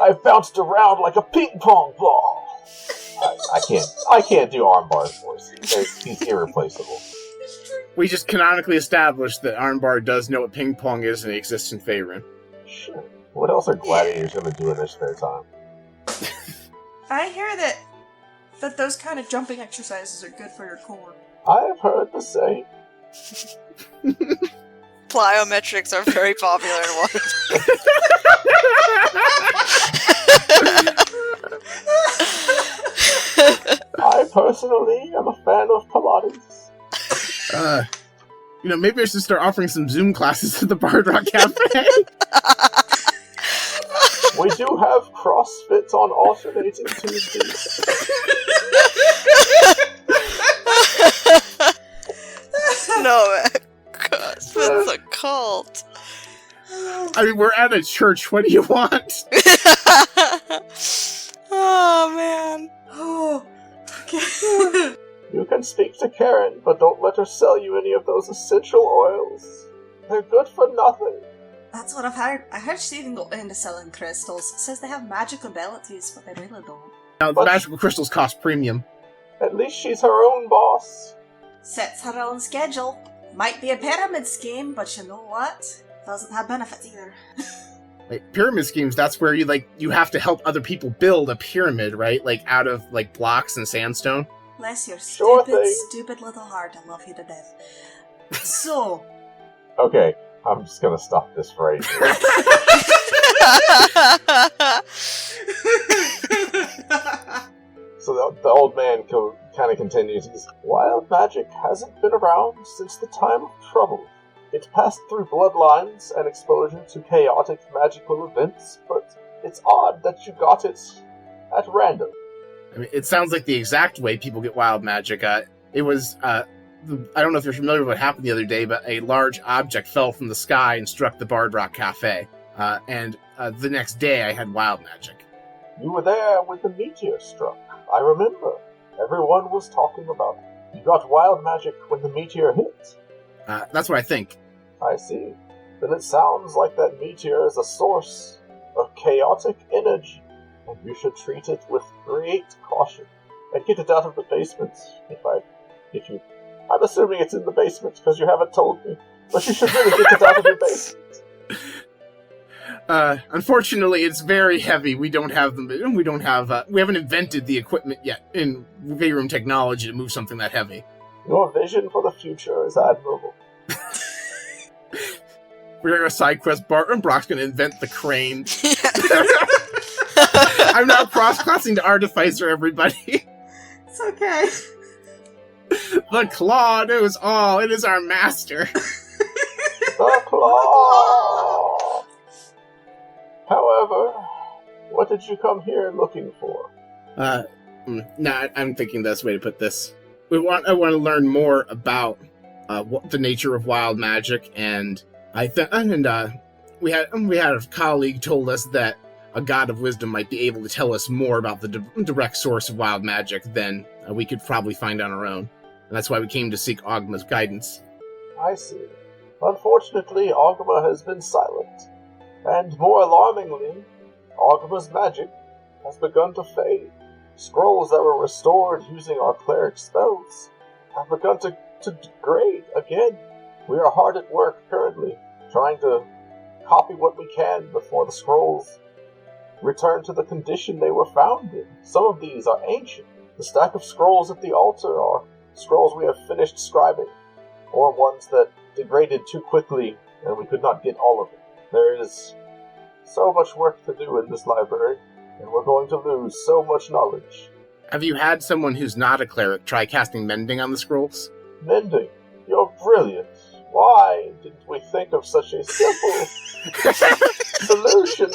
I bounced around like a ping pong ball. I can't do Armbar's voice. He's irreplaceable. We just canonically established that Armbar does know what ping pong is and it exists in Faerun. Sure. What else are gladiators going to do in their spare time? I hear that those kind of jumping exercises are good for your core. I have heard the same. Plyometrics are very popular in Waterdeep. I personally am a fan of Pilates. Maybe I should start offering some Zoom classes at the Bard Rock Cafe. We do have CrossFit on alternating Tuesdays. No, man. CrossFit's a cult. I mean, we're at a church. What do you want? Oh, man. Oh, okay. You can speak to Karen, but don't let her sell you any of those essential oils. They're good for nothing. That's what I've heard. I heard she even got into selling crystals. Says they have magic abilities, but they really don't. Now, the magical crystals cost premium. At least she's her own boss. Sets her own schedule. Might be a pyramid scheme, but you know what? Doesn't have benefits either. Like, pyramid schemes, that's where you have to help other people build a pyramid, right? Like, out of, like, blocks and sandstone. Bless your Sure stupid, thing. stupid little heart. I love you to death. So, Okay, I'm just gonna stop this phrase. So the old man kind of continues. Wild magic hasn't been around since the time of trouble. It passed through bloodlines and exposure to chaotic magical events, but it's odd that you got it at random. I mean, it sounds like the exact way people get wild magic. It was, I don't know if you're familiar with what happened the other day, but a large object fell from the sky and struck the Bard Rock Cafe. And the next day I had wild magic. You were there when the meteor struck. I remember. Everyone was talking about it. You got wild magic when the meteor hit. That's what I think. I see. Then it sounds like that meteor is a source of chaotic energy, and you should treat it with great caution. And get it out of the basement, if you... I'm assuming it's in the basement, because you haven't told me. But you should really get it out of your basement. Unfortunately, it's very heavy. We haven't invented the equipment yet in V-Room technology to move something that heavy. Your vision for the future is admirable. We're going to side quest Bart, and Brock's going to invent the crane. I'm now cross-classing to Artificer, everybody. it's okay. The claw knows all. It is our master. The claw! However, what did you come here looking for? I'm thinking that's the way to put this. I want to learn more about what the nature of wild magic, and we had a colleague told us that a god of wisdom might be able to tell us more about the direct source of wild magic than we could probably find on our own. And that's why we came to seek Ogma's guidance. I see. Unfortunately, Ogma has been silent. And more alarmingly, Ogma's magic has begun to fade. Scrolls that were restored using our cleric spells have begun to degrade again. We are hard at work currently, trying to copy what we can before the scrolls return to the condition they were found in. Some of these are ancient. The stack of scrolls at the altar are scrolls we have finished scribing, or ones that degraded too quickly and we could not get all of it. There is so much work to do in this library, and we're going to lose so much knowledge. Have you had someone who's not a cleric try casting mending on the scrolls? Mending? You're brilliant. Why didn't we think of such a simple solution?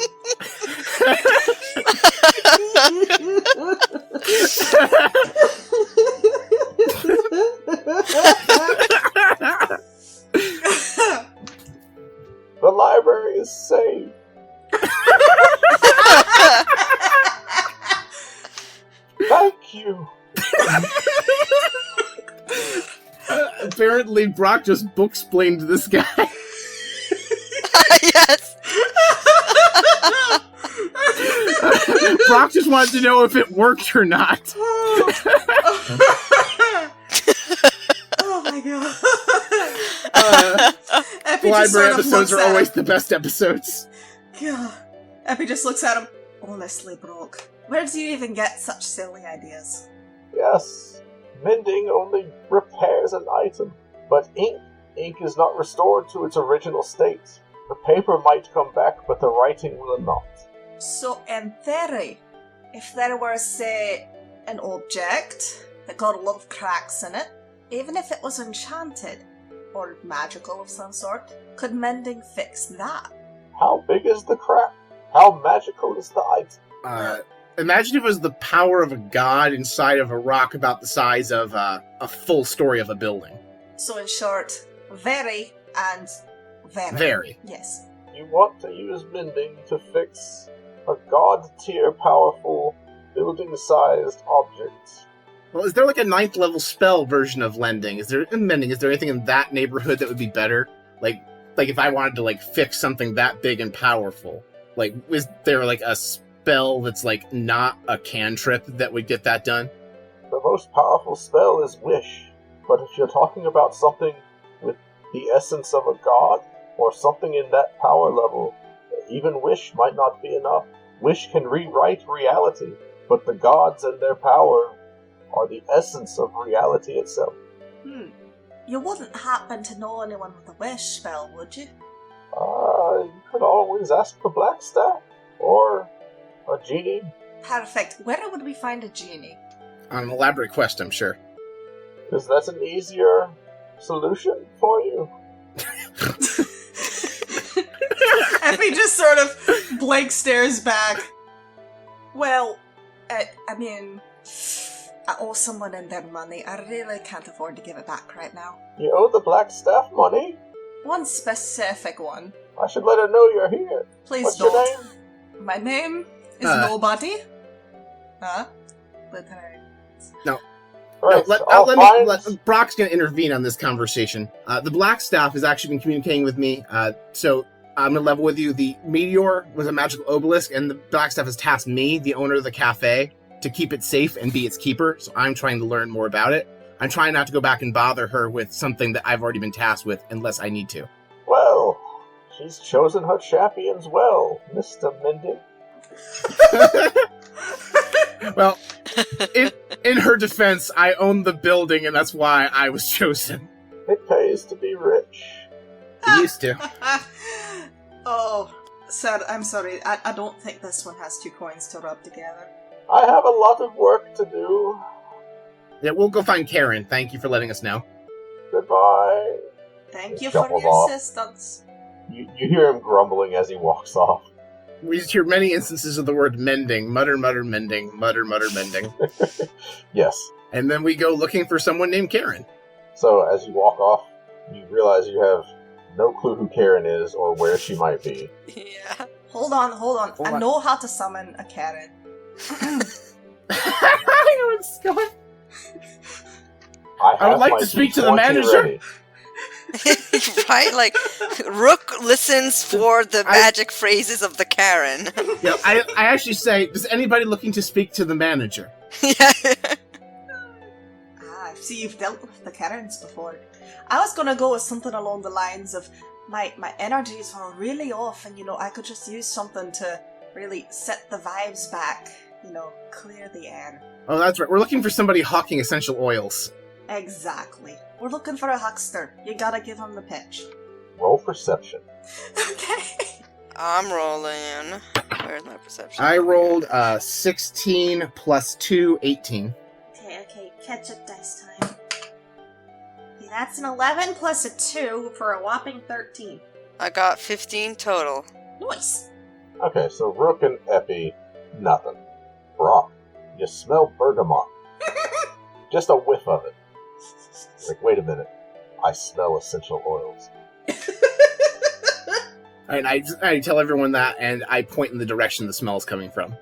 The library is safe. Thank you. Apparently, Brock just book-splained this guy. Yes. Brock just wanted to know if it worked or not. Oh my god. Epi Library just sort of episodes looks are at always him. the best episodes. God. Epi just looks at him. Honestly, Brock, where do you even get such silly ideas? Yes, mending only repairs an item, but ink is not restored to its original state. The paper might come back, but the writing will not. So, in theory, if there were, say, an object that got a lot of cracks in it, even if it was enchanted, or magical of some sort, could mending fix that? How big is the crack? How magical is the item? Imagine if it was the power of a god inside of a rock about the size of a full story of a building. So, in short, very and very. Very. Yes. You want to use mending to fix a god-tier powerful, building-sized object. Well, is there like a 9th level spell version of mending? Is there anything in that neighborhood that would be better? Like if I wanted to fix something that big and powerful, is there a spell that's not a cantrip that would get that done? The most powerful spell is Wish, but if you're talking about something with the essence of a god, or something in that power level, Even wish might not be enough. Wish can rewrite reality, but the gods and their power are the essence of reality itself. You wouldn't happen to know anyone with a wish spell, would you? You could always ask the Black Staff, or a genie. Perfect. Where would we find a genie? On an elaborate quest, I'm sure. Because that's an easier solution for you. Effie just sort of blank stares back. Well, I mean, I owe someone in their money. I really can't afford to give it back right now. You owe the Black Staff money? One specific one. I should let her know you're here. Please What's don't. your name? My name is Nobody. Huh? Lieutenant. No. Right, Brock's going to intervene on this conversation. The Black Staff has actually been communicating with me, so I'm going to level with you. The meteor was a magical obelisk, and the Black Staff has tasked me, the owner of the cafe, to keep it safe and be its keeper, so I'm trying to learn more about it. I'm trying not to go back and bother her with something that I've already been tasked with, unless I need to. Well, she's chosen her champions well, Mr. Mending. Well, in her defense, I own the building, and that's why I was chosen. It pays to be rich. It used to. Oh, sir, I'm sorry. I don't think this one has 2 coins to rub together. I have a lot of work to do. Yeah, we'll go find Karen. Thank you for letting us know. Goodbye. Thank you for Shuffles your off. assistance. You hear him grumbling as he walks off. We just hear many instances of the word mending. Mutter, mutter, mending. Mutter, mutter, mending. Yes. And then we go looking for someone named Karen. So as you walk off, you realize you have no clue who Karen is or where she might be. Yeah. Hold on. Hold I on. know how to summon a Karen. I know where this is going. I would like my to speak to the D20 manager. ready. Right? Like, Rook listens for the magic phrases of the Karen. Yeah, I actually say, does anybody looking to speak to the manager? Yeah. I see you've dealt with the Karens before. I was gonna go with something along the lines of my energies are really off, and I could just use something to really set the vibes back. Clear the air. Oh, that's right. We're looking for somebody hawking essential oils. Exactly. We're looking for a huckster. You gotta give him the pitch. Roll perception. Okay. I'm rolling. Where's my perception? I rolled 16 plus 2, 18. Okay. Catch up dice time. Okay, that's an 11 plus a 2 for a whopping 13. I got 15 total. Nice. Okay, so Rook and Epi, nothing. Brock, you smell bergamot. Just a whiff of it. Like, wait a minute. I smell essential oils. And I tell everyone that, and I point in the direction the smell is coming from.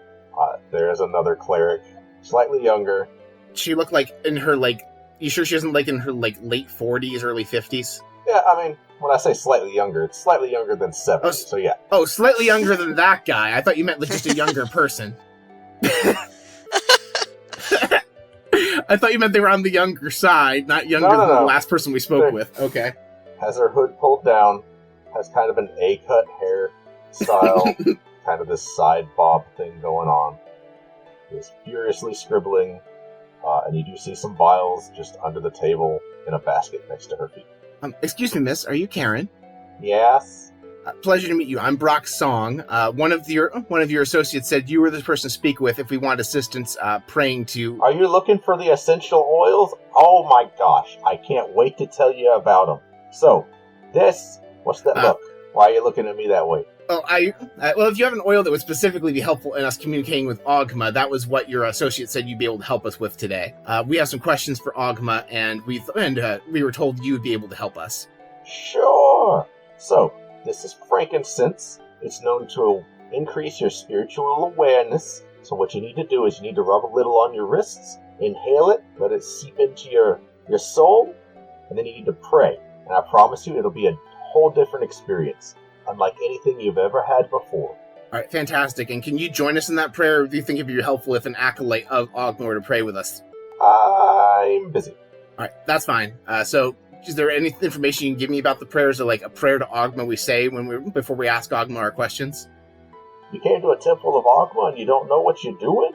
There's another cleric, slightly younger. She looked like in her, you sure she isn't, in her, late 40s, early 50s? Yeah, I mean, when I say slightly younger, it's slightly younger than 70, so yeah. Oh, slightly younger than that guy. I thought you meant just a younger person. I thought you meant they were on the younger side, not younger than the last person we spoke with. Okay. Has her hood pulled down, has kind of an A-cut hair style, kind of this side bob thing going on. Is furiously scribbling, and you do see some vials just under the table in a basket next to her feet. Excuse me, miss. Are you Karen? Yes? Pleasure to meet you. I'm Brock Song. One of your associates said you were the person to speak with if we want assistance praying to... Are you looking for the essential oils? Oh my gosh, I can't wait to tell you about them. So, what's that look? Why are you looking at me that way? Well, well, if you have an oil that would specifically be helpful in us communicating with Ogma, that was what your associate said you'd be able to help us with today. We have some questions for Ogma, and we were told you would be able to help us. Sure. So, this is frankincense. It's known to increase your spiritual awareness. So what you need to do is you need to rub a little on your wrists, inhale it, let it seep into your soul, and then you need to pray. And I promise you, it'll be a whole different experience, unlike anything you've ever had before. All right, fantastic. And can you join us in that prayer, or do you think it'd be helpful if an acolyte of Ogma were to pray with us? I'm busy. All right, that's fine. So is there any information you can give me about the prayers, or like a prayer to Ogma we say before we ask Ogma our questions? You came to a temple of Ogma and you don't know what you're doing?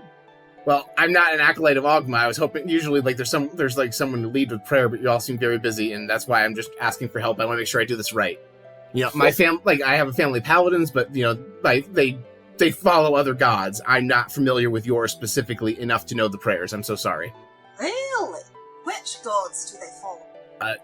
Well, I'm not an acolyte of Ogma. I was hoping, usually, like, there's like someone to lead with prayer, but you all seem very busy, and that's why I'm just asking for help. I want to make sure I do this right. You know, my I have a family of paladins, but, you know, like, they follow other gods. I'm not familiar with yours specifically enough to know the prayers. I'm so sorry. Really? Which gods do they follow?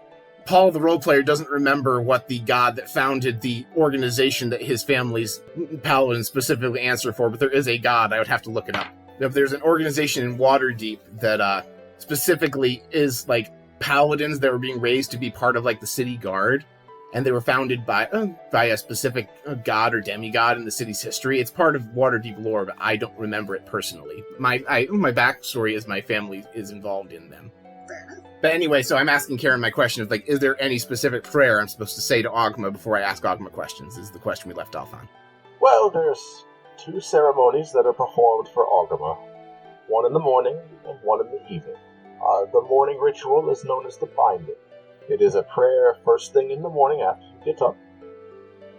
Paul, the role player, doesn't remember what the god that founded the organization that his family's paladins specifically answer for, but there is a god. I would have to look it up. If there's an organization in Waterdeep that specifically is like paladins that were being raised to be part of like the city guard, and they were founded by a specific god or demigod in the city's history. It's part of Waterdeep lore, but I don't remember it personally. My backstory is my family is involved in them. But anyway, so I'm asking Karen my question of, like, is there any specific prayer I'm supposed to say to Ogma before I ask Ogma questions, is the question we left off on. Well, there's 2 ceremonies that are performed for Ogma. One in the morning and one in the evening. The morning ritual is known as the Binding. It is a prayer first thing in the morning after you get up.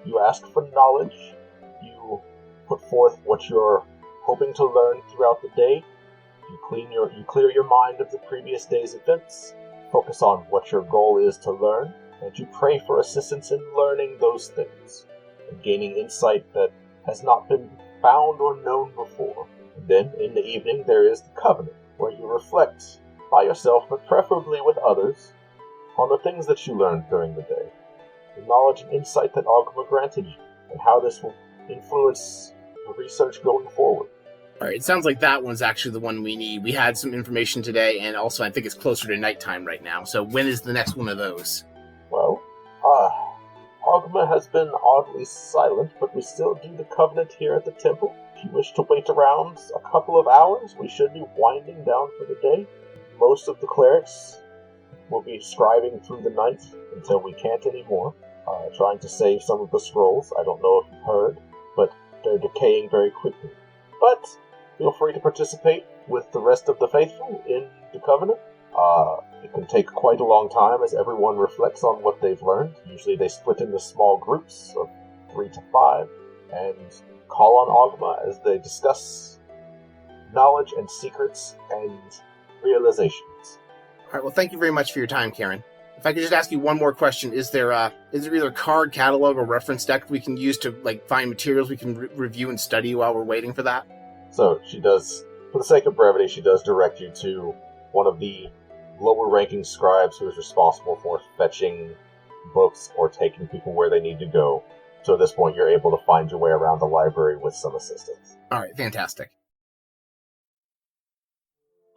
You ask for knowledge. You put forth what you're hoping to learn throughout the day. You clear your mind of the previous day's events, focus on what your goal is to learn, and you pray for assistance in learning those things, and gaining insight that has not been found or known before. And then, in the evening, there is the Covenant, where you reflect, by yourself, but preferably with others, on the things that you learned during the day, the knowledge and insight that Ogma granted you, and how this will influence your research going forward. Alright, it sounds like that one's actually the one we need. We had some information today, and also I think it's closer to nighttime right now. So when is the next one of those? Well, Ogma has been oddly silent, but we still do the Covenant here at the temple. If you wish to wait around a couple of hours, we should be winding down for the day. Most of the clerics will be scribing through the night until we can't anymore, trying to save some of the scrolls. I don't know if you've heard, but they're decaying very quickly. But feel free to participate with the rest of the faithful in the Covenant. It can take quite a long time as everyone reflects on what they've learned. Usually they split into small groups of 3 to 5 and call on Ogma as they discuss knowledge and secrets and realizations. Alright, well, thank you very much for your time, Karen. If I could just ask you one more question, is there either a card, catalog, or reference deck we can use to, like, find materials we can review and study while we're waiting for that? So she does, for the sake of brevity, she does direct you to one of the lower-ranking scribes who is responsible for fetching books or taking people where they need to go. So at this point, you're able to find your way around the library with some assistance. Alright, fantastic.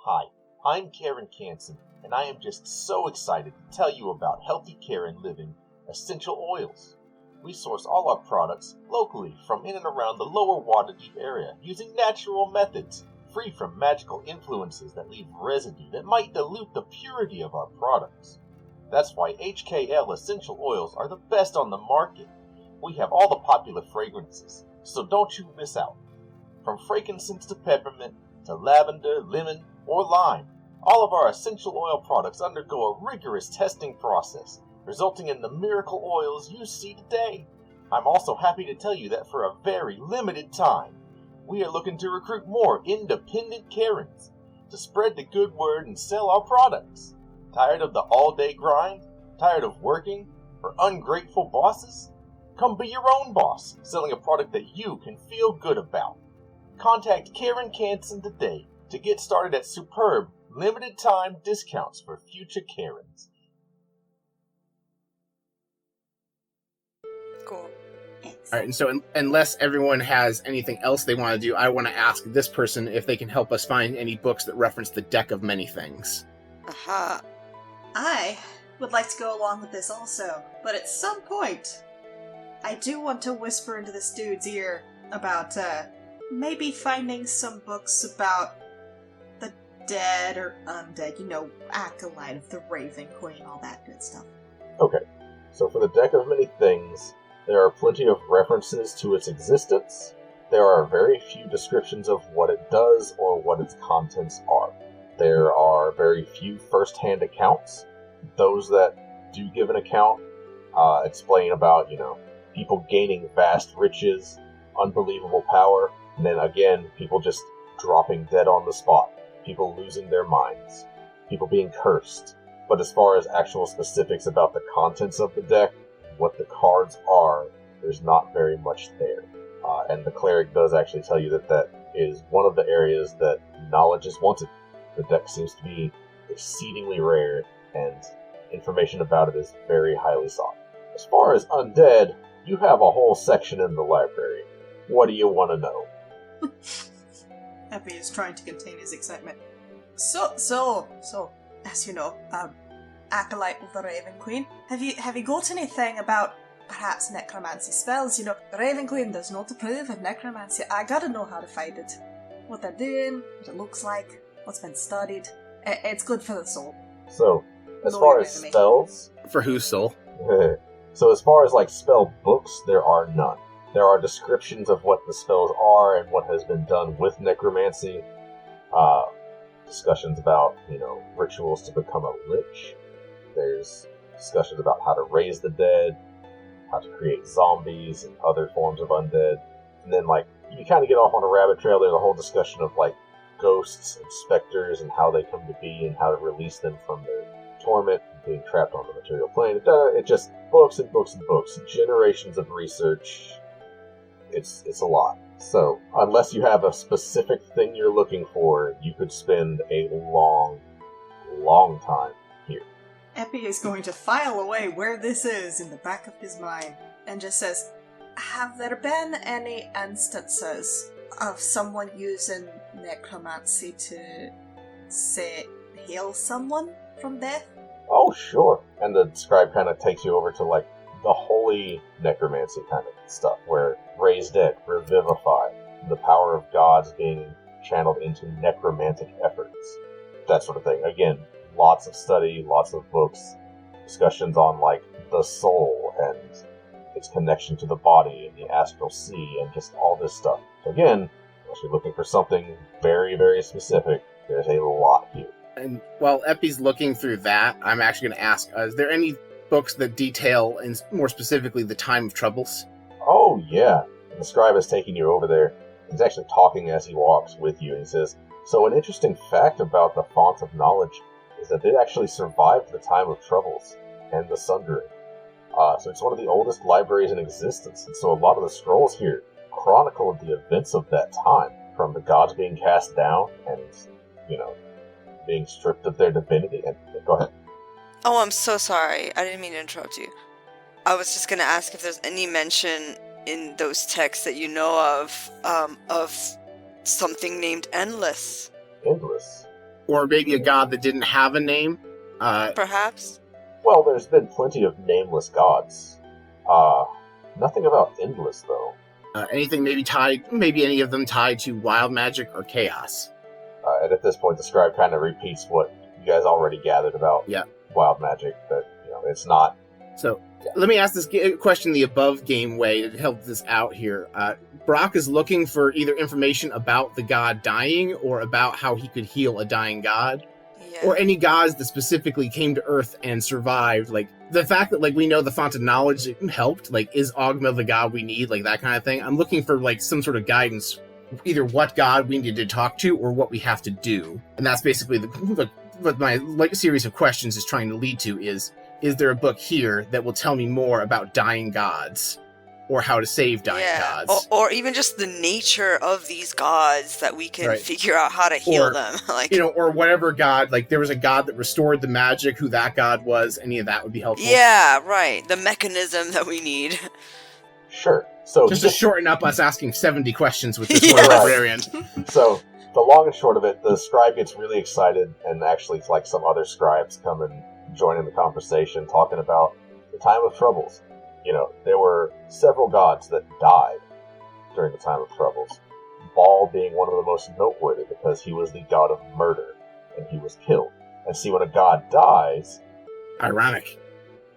Hi, I'm Karen Canson, and I am just so excited to tell you about Healthy Karen Living Essential Oils. We source all our products locally from in and around the lower Waterdeep area using natural methods, free from magical influences that leave residue that might dilute the purity of our products. That's why HKL essential oils are the best on the market. We have all the popular fragrances, so don't you miss out. From frankincense to peppermint, to lavender, lemon, or lime, all of our essential oil products undergo a rigorous testing process, resulting in the miracle oils you see today. I'm also happy to tell you that for a very limited time, we are looking to recruit more independent Karens to spread the good word and sell our products. Tired of the all-day grind? Tired of working for ungrateful bosses? Come be your own boss, selling a product that you can feel good about. Contact Karen Canson today to get started at superb, limited-time discounts for future Karens. Cool. Alright, and so unless everyone has anything else they want to do, I want to ask this person if they can help us find any books that reference the Deck of Many Things. Aha. I would like to go along with this also, but at some point, I do want to whisper into this dude's ear about, maybe finding some books about the dead or undead, acolyte of the Raven Queen, all that good stuff. Okay, so for the Deck of Many Things, there are plenty of references to its existence. There are very few descriptions of what it does or what its contents are. There are very few first-hand accounts. Those that do give an account, explain about, people gaining vast riches, unbelievable power, and then again, people just dropping dead on the spot, people losing their minds, people being cursed. But as far as actual specifics about the contents of the deck, what the cards are, there's not very much there. And the cleric does actually tell you that is one of the areas that knowledge is wanted. The deck seems to be exceedingly rare, and information about it is very highly sought. As far as undead, you have a whole section in the library. What do you want to know? Epi is trying to contain his excitement. So, as you know, acolyte of the Raven Queen, have you got anything about perhaps necromancy spells? The Raven Queen does not approve of necromancy. I gotta know how to fight it. What they're doing, what it looks like, what's been studied. It's good for the soul. So, as far as spells... For whose soul? So as far as, spell books, there are none. There are descriptions of what the spells are and what has been done with necromancy. Discussions about, rituals to become a lich. There's discussions about how to raise the dead, how to create zombies and other forms of undead. And then, you kind of get off on a rabbit trail. There's a whole discussion of, ghosts and specters and how they come to be and how to release them from their torment and being trapped on the material plane. It just books and books and books. Generations of research. It's a lot. So, unless you have a specific thing you're looking for, you could spend a long, long time here. Epi is going to file away where this is in the back of his mind and just says, have there been any instances of someone using necromancy to, say, heal someone from death? Oh, sure. And the scribe kind of takes you over to, the holy necromancy kind of stuff, where raise dead, revivify, the power of gods being channeled into necromantic efforts, that sort of thing. Again, lots of study, lots of books, discussions on, the soul and its connection to the body and the astral sea and just all this stuff. So again, unless you're looking for something very, very specific, there's a lot here. And while Epi's looking through that, I'm actually going to ask, is there any books that detail, and more specifically, the time of troubles? Oh, yeah. And the scribe is taking you over there. He's actually talking as he walks with you, and he says, so an interesting fact about the Font of Knowledge is that it actually survived the time of troubles and the Sundering. So it's one of the oldest libraries in existence, and so a lot of the scrolls here chronicle the events of that time, from the gods being cast down and, being stripped of their divinity. And go ahead. Oh, I'm so sorry. I didn't mean to interrupt you. I was just going to ask if there's any mention in those texts that you know of something named Endless. Endless? Or maybe a god that didn't have a name? Perhaps? Well, there's been plenty of nameless gods. Nothing about Endless, though. Anything maybe any of them tied to wild magic or chaos? And at this point, the scribe kind of repeats what you guys already gathered about wild magic, that, it's not... So, let me ask this question the above game way to help this out here. Brock is looking for either information about the god dying or about how he could heal a dying god. Yeah. Or any gods that specifically came to Earth and survived. The fact that, we know the Font of Knowledge helped, is Ogma the god we need, that kind of thing. I'm looking for, some sort of guidance, either what god we need to talk to or what we have to do. And that's basically what my series of questions is trying to lead to is there a book here that will tell me more about dying gods or how to save dying gods? Or even just the nature of these gods that we can figure out how to heal them. Or whatever god, there was a god that restored the magic, who that god was, any of that would be helpful. Yeah, right. The mechanism that we need. Sure. So just to shorten up us asking 70 questions with this one librarian. So the long and short of it, the scribe gets really excited, and actually some other scribes come and join in the conversation, talking about the time of troubles. There were several gods that died during the time of troubles. Baal being one of the most noteworthy because he was the god of murder, and he was killed. And see, when a god dies... Ironic.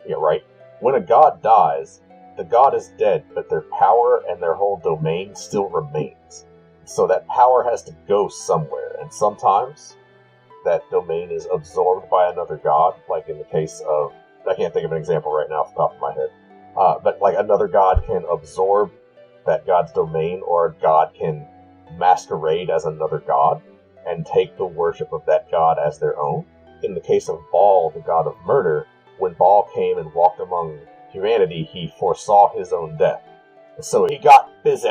Yeah, right? When a god dies, the god is dead, but their power and their whole domain still remains. So that power has to go somewhere, and sometimes that domain is absorbed by another god, like in the case of I can't think of an example right now off the top of my head. But like another god can absorb that god's domain, or a god can masquerade as another god and take the worship of that god as their own. In the case of Baal, the god of murder, when Baal came and walked among humanity, he foresaw his own death. And so he got busy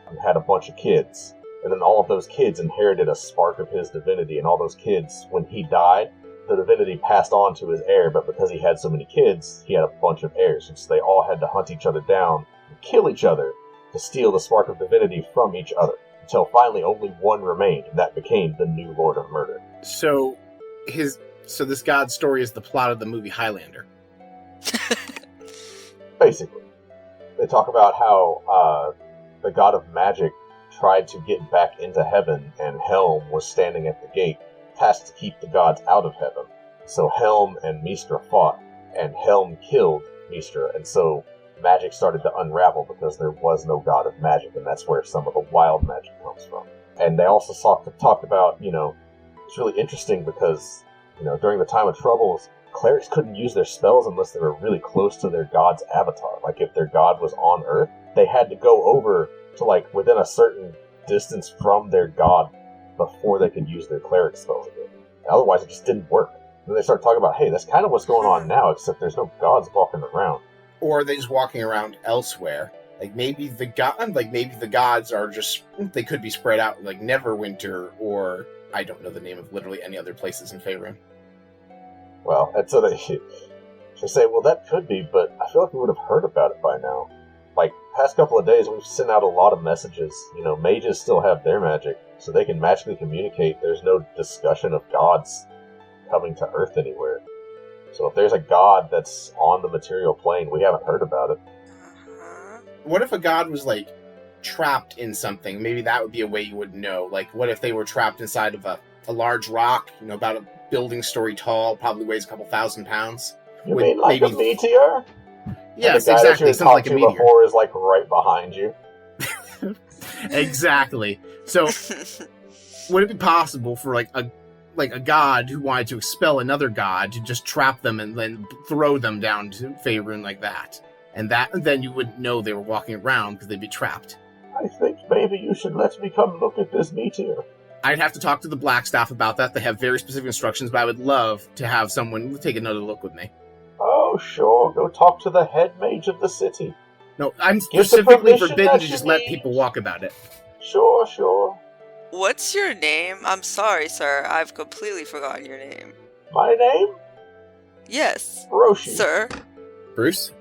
and had a bunch of kids. And then all of those kids inherited a spark of his divinity, and all those kids, when he died, the divinity passed on to his heir, but because he had so many kids, he had a bunch of heirs, and so they all had to hunt each other down and kill each other to steal the spark of divinity from each other, until finally only one remained, and that became the new Lord of Murder. So this god story is the plot of the movie Highlander. Basically. They talk about how the god of magic tried to get back into heaven, and Helm was standing at the gate, tasked to keep the gods out of heaven. So Helm and Mystra fought, and Helm killed Mystra, and so magic started to unravel because there was no god of magic, and that's where some of the wild magic comes from. And they also talked about, it's really interesting because, during the time of troubles, clerics couldn't use their spells unless they were really close to their god's avatar. Like, if their god was on Earth, they had to go over to, within a certain distance from their god before they could use their cleric spells again. Otherwise, it just didn't work. And then they start talking about, hey, that's kind of what's going on now, except there's no gods walking around. Or are they just walking around elsewhere? Maybe the gods are just, they could be spread out, like Neverwinter, or I don't know the name of literally any other places in Faerun. Well, and so they should say, well, that could be, but I feel like we would have heard about it by now. Past couple of days, we've sent out a lot of messages. Mages still have their magic, so they can magically communicate. There's no discussion of gods coming to Earth anywhere. So if there's a god that's on the material plane, we haven't heard about it. What if a god was, trapped in something? Maybe that would be a way you would know. What if they were trapped inside of a large rock, about a building story tall, probably weighs a couple thousand pounds? You mean like a meteor? Yes, the guy exactly. That Something like a meteor. Before is right behind you. Exactly. So, would it be possible for a god who wanted to expel another god to just trap them and then throw them down to Faerun like that? And then you wouldn't know they were walking around because they'd be trapped. I think maybe you should let me come look at this meteor. I'd have to talk to the Blackstaff about that. They have very specific instructions, but I would love to have someone take another look with me. Oh, sure. Go talk to the head mage of the city. No, I'm specifically forbidden to just let people walk about it. Sure. What's your name? I'm sorry, sir. I've completely forgotten your name. My name? Yes. Roshi. Sir? Bruce?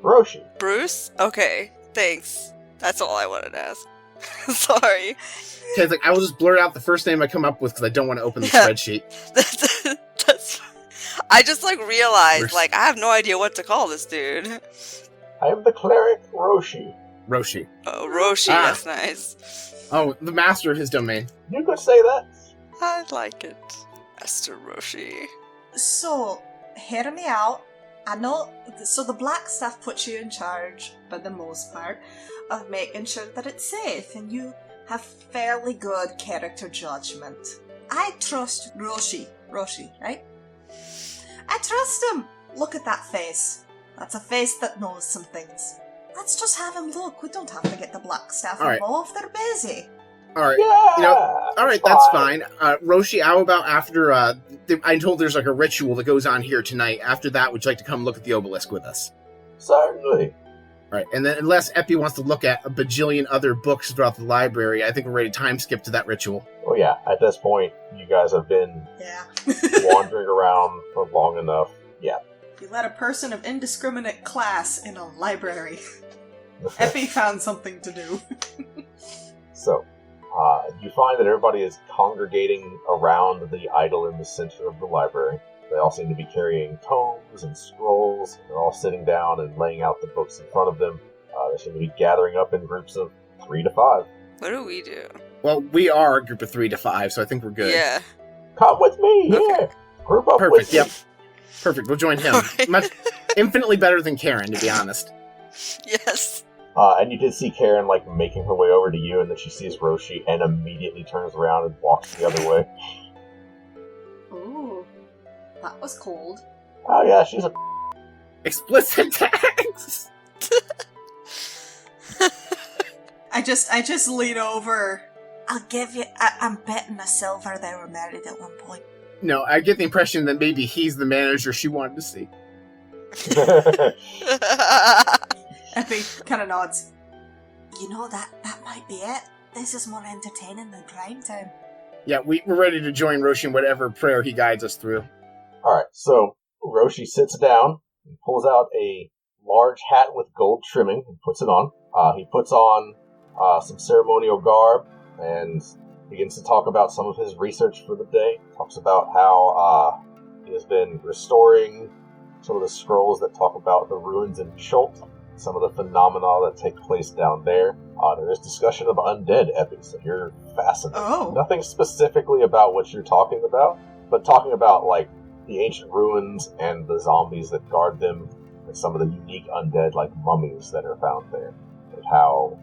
Roshi. Bruce? Okay, thanks. That's all I wanted to ask. Sorry. Okay, I will just blurt out the first name I come up with because I don't want to open the spreadsheet. That's I just realized, Bruce. I have no idea what to call this dude. I am the cleric Roshi. Roshi. Oh, Roshi, that's nice. Oh, the master of his domain. You could say that. I like it. Master Roshi. So, hear me out. I know, so the Blackstaff puts you in charge, for the most part, of making sure that it's safe, and you have fairly good character judgment. I trust Roshi, right? I trust him! Look at that face. That's a face that knows some things. Let's just have him look. We don't have to get the Blackstaff involved. They're busy. Alright. Yeah, Alright, that's fine. Roshi, how about after, I'm told there's a ritual that goes on here tonight. After that, would you like to come look at the obelisk with us? Certainly. Alright, and then unless Epi wants to look at a bajillion other books throughout the library, I think we're ready to time skip to that ritual. Oh yeah, at this point, you guys have been wandering around for long enough. Yeah. You let a person of indiscriminate class in a library. Epi found something to do. So, you find that everybody is congregating around the idol in the center of the library. They all seem to be carrying tomes and scrolls. They're all sitting down and laying out the books in front of them. They seem to be gathering up in groups of 3 to 5. What do we do? Well, we are a group of 3 to 5, so I think we're good. Yeah. Come with me, here! Group up with me. Yep. Perfect, we'll join him. Infinitely better than Karen, to be honest. Yes. And you did see Karen, making her way over to you, and then she sees Roshi and immediately turns around and walks the other way. Ooh. That was cold. Oh yeah, she's a Explicit tags. I just lean over. I'll give you. I'm betting a silver they were married at one point. No, I get the impression that maybe he's the manager she wanted to see. Epi kind of nods. You know, that might be it. This is more entertaining than Crime Time. Yeah, we're ready to join Roshi in whatever prayer he guides us through. Alright, so Roshi sits down and pulls out a large hat with gold trimming and puts it on. He puts on some ceremonial garb and begins to talk about some of his research for the day. Talks about how he has been restoring some of the scrolls that talk about the ruins in Schult, some of the phenomena that take place down there. There is discussion of undead epics, so you're fascinated. Oh. Nothing specifically about what you're talking about, but talking about, like, the ancient ruins and the zombies that guard them, and some of the unique undead, like mummies that are found there, and how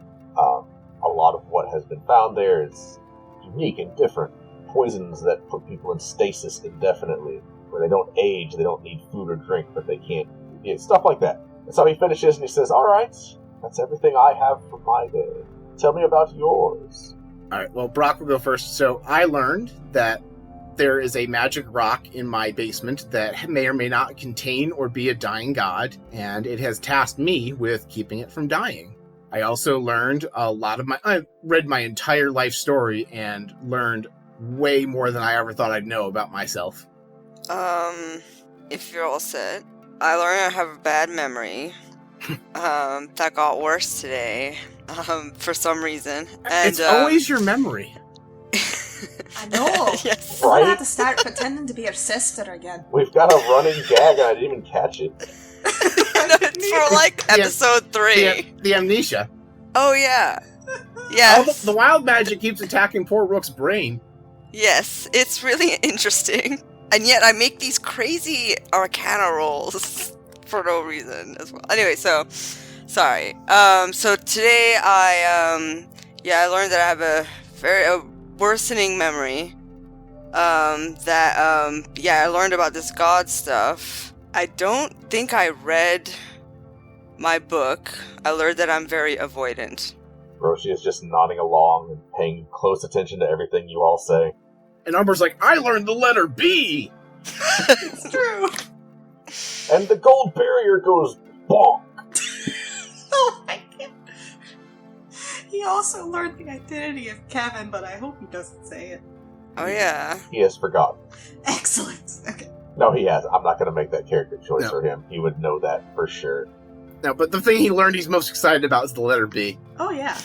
a lot of what has been found there is unique and different. Poisons that put people in stasis indefinitely, where they don't age, they don't need food or drink, but they can't eat, stuff like that. And so he finishes and he says, alright, that's everything I have for my day. Tell me about yours. Alright, well, Brock will go first. So I learned that there is a magic rock in my basement that may or may not contain or be a dying god, and it has tasked me with keeping it from dying. I also learned I read my entire life story and learned way more than I ever thought I'd know about myself. If you're all set, I learned I have a bad memory. That got worse today. For some reason. And, it's always your memory. I know. Yes. I'm gonna Right? have to start pretending to be your sister again. We've got a running gag and I didn't even catch it. No, it's for like episode 3. The amnesia. Oh yeah. All Yes. the wild magic keeps attacking poor Rook's brain. Yes, it's really interesting. And yet I make these crazy arcana rolls for no reason as well. Anyway, so sorry. So today I learned that I have a very worsening memory. I learned about this god stuff. I don't think I read my book. I learned that I'm very avoidant. Roshi is just nodding along and paying close attention to everything you all say. And Umber's like, I learned the letter B! It's true. And the gold barrier goes bonk! Oh my god. He also learned the identity of Kevin, but I hope he doesn't say it. Oh yeah. He has forgotten. Excellent. Okay. No, he has. I'm not going to make that character choice No. for him. He would know that for sure. No, but the thing he learned he's most excited about is the letter B. Oh yeah.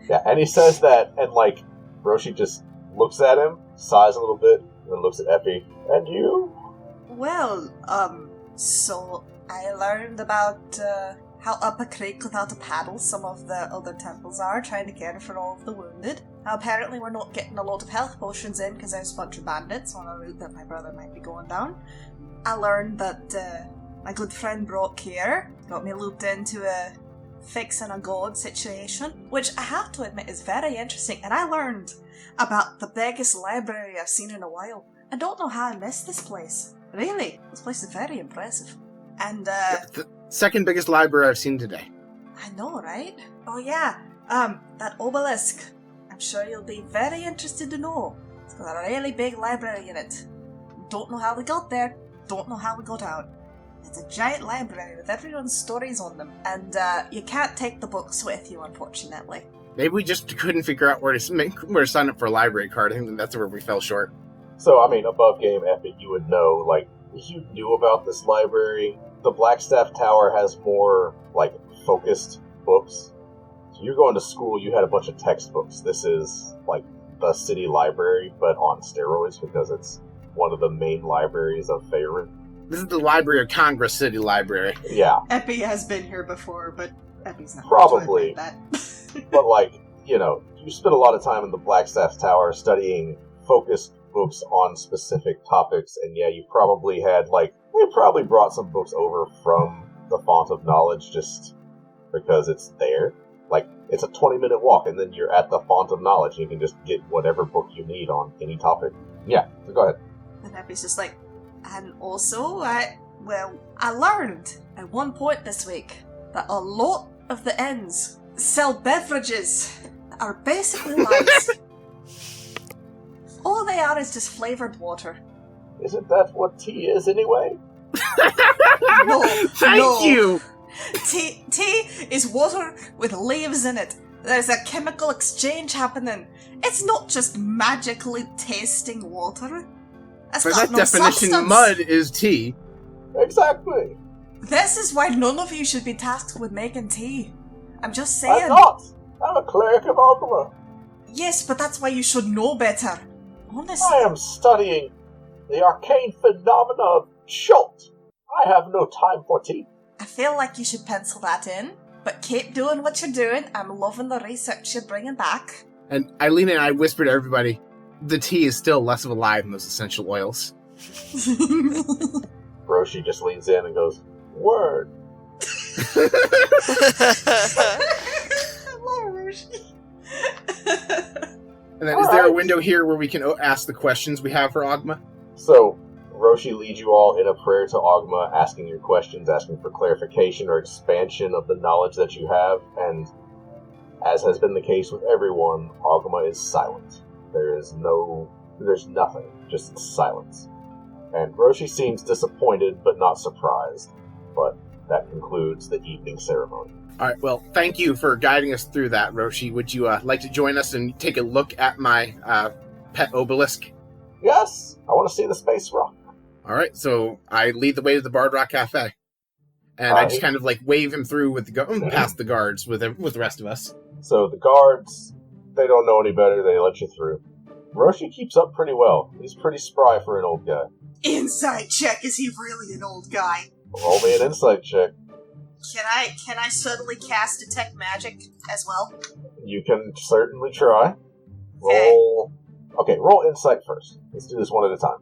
Yeah, and he says that, and like, Roshi just looks at him, sighs a little bit, and then looks at Epi. And you? Well, so I learned about how up a creek without a paddle some of the other temples are, trying to care for all of the wounded. How apparently we're not getting a lot of health potions in because there's a bunch of bandits on a route that my brother might be going down. I learned that my good friend Brock here got me looped into a fixing a god situation, which I have to admit is very interesting, and I learned about the biggest library I've seen in a while. I don't know how I missed this place. Really, this place is very impressive. And, The second biggest library I've seen today. I know, right? Oh yeah, that obelisk. I'm sure you'll be very interested to know. It's got a really big library in it. Don't know how we got there, don't know how we got out. It's a giant library with everyone's stories on them, and you can't take the books with you, unfortunately. Maybe we just couldn't figure out where to sign up for a library card. I think that's where we fell short. So, I mean, above game epic, you would know, like, if you knew about this library, the Blackstaff Tower has more, like, focused books. So you're going to school, you had a bunch of textbooks. This is, like, the city library, but on steroids, because it's one of the main libraries of Faerun. This is the Library of Congress City Library. Yeah, Epi has been here before, but Epi's not Probably. going to admit that. but, like, you know, you spend a lot of time in the Blackstaff Tower studying focused books on specific topics, and yeah, you probably had, like, they probably brought some books over from the Font of Knowledge just because it's there. Like, it's a 20-minute walk, and then you're at the Font of Knowledge. You can just get whatever book you need on any topic. Yeah, so go ahead. And Epi's just like, and also, Well, I learned at one point this week that a lot of the inns sell beverages that are basically lies. All they are is just flavored water. Isn't that what tea is anyway? No, Thank you! Tea is water with leaves in it. There's a chemical exchange happening. It's not just magically tasting water. That's By got that no definition, substance. mud is tea. Exactly. This is why none of you should be tasked with making tea. I'm just saying. I'm not. I'm a cleric of Ogma. Yes, but that's why you should know better. Honestly. I am studying the arcane phenomena of Schult. I have no time for tea. I feel like you should pencil that in, but keep doing what you're doing. I'm loving the research you're bringing back. And Eileen and I whisper to everybody, the tea is still less of a lie than those essential oils. Roshi just leans in and goes, "Word." I love Roshi. And then, is there a window here where we can ask the questions we have for Ogma? So, Roshi leads you all in a prayer to Ogma, asking your questions, asking for clarification or expansion of the knowledge that you have, and as has been the case with everyone, Ogma is silent. There's nothing, just silence. And Roshi seems disappointed, but not surprised. But that concludes the evening ceremony. Alright, well, thank you for guiding us through that, Roshi. Would you like to join us and take a look at my pet obelisk? Yes, I want to see the space rock. Alright, so I lead the way to the Bard Rock Cafe. And I just kind of wave him through with past the guards with the rest of us. So the guards, they don't know any better, they let you through. Roshi keeps up pretty well. He's pretty spry for an old guy. Inside check, is he really an old guy? Roll me an insight check. Can I subtly cast detect magic as well? You can certainly try. Roll. Okay, roll insight first. Let's do this one at a time.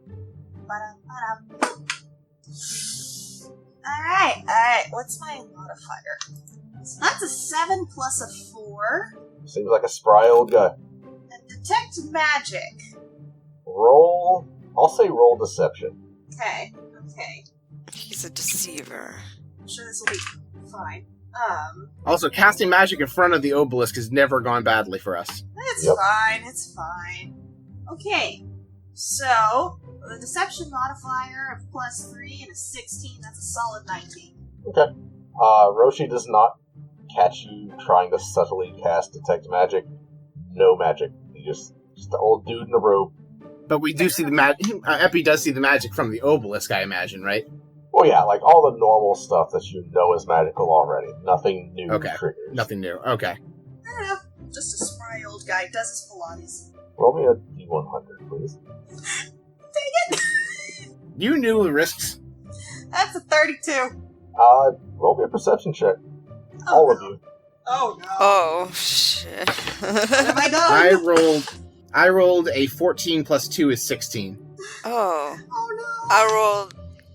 Alright, what's my modifier? So that's a 7 plus a 4. Seems like a spry old guy. And detect magic. Roll. I'll say roll deception. Okay. He's a deceiver. I'm sure this will be fine. Also, casting magic in front of the obelisk has never gone badly for us. It's fine. Okay, so the deception modifier of +3 and a 16, that's a solid 19. Okay. Roshi does not catch you trying to subtly cast detect magic. No magic. You just an old dude in a robe. But we do see the magic. Epi does see the magic from the obelisk, I imagine, right? Well, yeah, like all the normal stuff that you know is magical already. Nothing new triggers. Nothing new. Okay. Just a spry old guy, does his Pilates. Roll me a D100, please. Dang it! You knew the risks. That's a 32. Roll me a perception check. All of you. Oh no. Oh, shit. What have I done? I rolled a 14 plus 2 is 16. Oh. Oh no.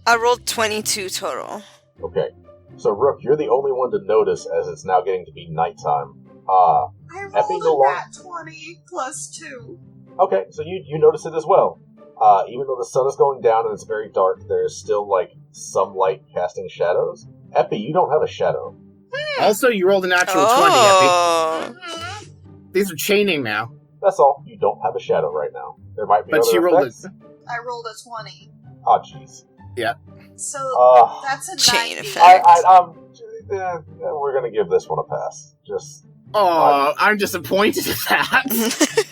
I rolled 22 total. Okay. So, Rook, you're the only one to notice as it's now getting to be nighttime. I Epi no rolled a longer- nat 20 plus 2. Okay, so you notice it as well. Even though the sun is going down and it's very dark, there's still, some light casting shadows. Epi, you don't have a shadow. Also, you rolled a natural 20, Oh. Epi. These are chaining now. That's all. You don't have a shadow right now. There might be But other she rolled effects. I rolled a 20. Oh, jeez. So that's a Chain 90. effect. We're gonna give this one a pass. Oh, I'm disappointed at that.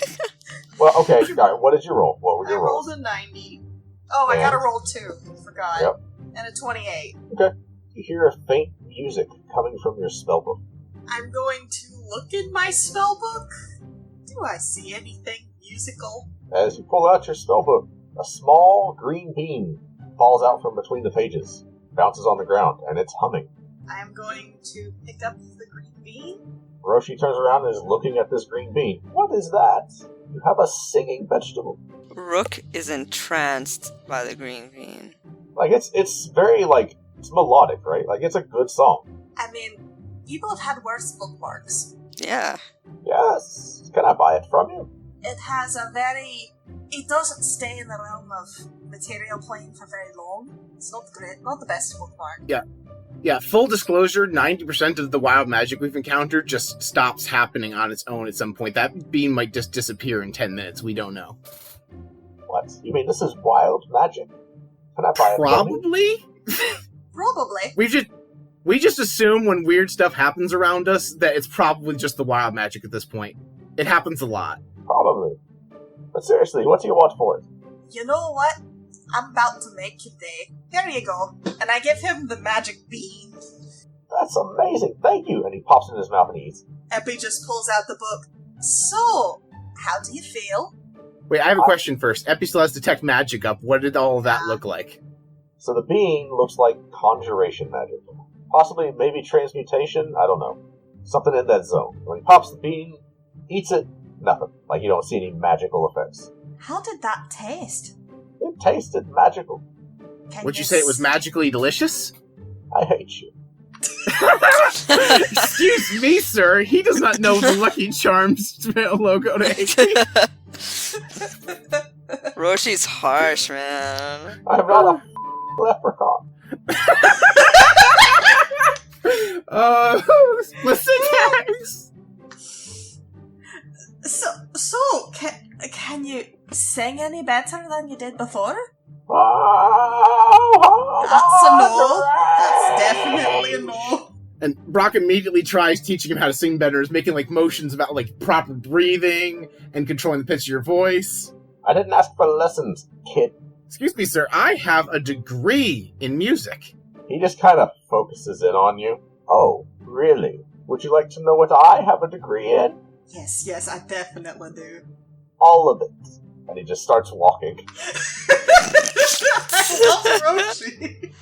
Well, okay, guys, what did you roll? What were I your rolls? rolled a 90. Oh, I And? gotta roll 2. Forgot. Yep. And a 28. You hear a faint music coming from your spellbook. I'm going to look in my spellbook. Do I see anything musical? As you pull out your spellbook, a small green bean falls out from between the pages, bounces on the ground, and it's humming. I'm going to pick up the green bean. Roshi turns around and is looking at this green bean. What is that? You have a singing vegetable. Rook is entranced by the green bean. It's very, it's melodic, right? It's a good song. I mean, people have had worse bookmarks. Yeah. Yes. Can I buy it from you? It has it doesn't stay in the realm of material plane for very long, It's not great, not the best bookmark. Yeah, full disclosure, 90% of the wild magic we've encountered just stops happening on its own at some point. That beam might just disappear in 10 minutes. We don't know. What? You mean this is wild magic? Can I buy a dummy? Probably? Probably. We just assume when weird stuff happens around us that it's probably just the wild magic at this point. It happens a lot. Probably. But seriously, what do you want for it? You know what? I'm about to make your day. Here you go. And I give him the magic bean. That's amazing, thank you! And he pops it in his mouth and eats. Epi just pulls out the book. So, how do you feel? Wait, I have a question first. Epi still has Detect Magic up. What did all of that look like? So the bean looks like conjuration magic. Possibly, maybe transmutation, I don't know. Something in that zone. When he pops the bean, eats it, nothing. Like you don't see any magical effects. How did that taste? It tasted magical. Would you say it was magically delicious? I hate you. Excuse me, sir. He does not know the Lucky Charms logo to AP. Roshi's harsh, man. I'm not a leprechaun. Explicit tags. So, can you sing any better than you did before? That's a no. That's definitely a no. And Brock immediately tries teaching him how to sing better, is making like motions about like proper breathing and controlling the pitch of your voice. I didn't ask for lessons, kid. Excuse me, sir, I have a degree in music. He just kind of focuses in on you. Oh, really? Would you like to know what I have a degree in? Yes, I definitely do. All of it. And he just starts walking. I love Roshi.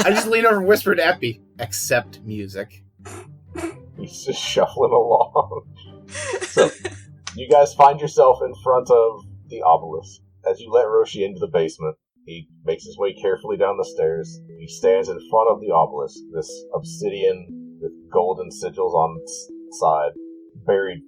I just lean over and whisper to Epi, accept music. He's just shuffling along. So, you guys find yourself in front of the obelisk. As you let Roshi into the basement, he makes his way carefully down the stairs. He stands in front of the obelisk, this obsidian with golden sigils on its side, buried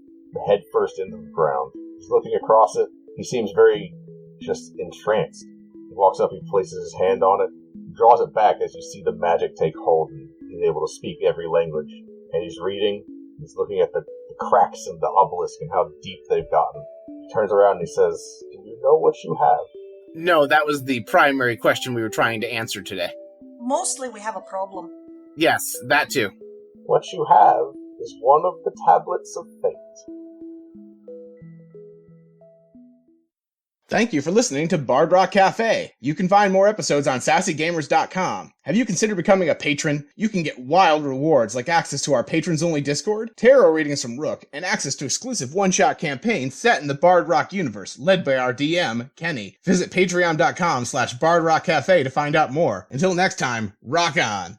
headfirst into the ground. He's looking across it. He seems very just entranced. He walks up, he places his hand on it, draws it back as you see the magic take hold, and he's able to speak every language. And he's reading, he's looking at the cracks in the obelisk and how deep they've gotten. He turns around and he says, "Do you know what you have?" No, that was the primary question we were trying to answer today. Mostly we have a problem. Yes, that too. What you have is one of the tablets of fate. Thank you for listening to Bard Rock Cafe. You can find more episodes on sassygamers.com. Have you considered becoming a patron? You can get wild rewards like access to our patrons-only Discord, tarot readings from Rook, and access to exclusive one-shot campaigns set in the Bard Rock universe, led by our DM, Kenny. Visit patreon.com/bardrockcafe to find out more. Until next time, rock on!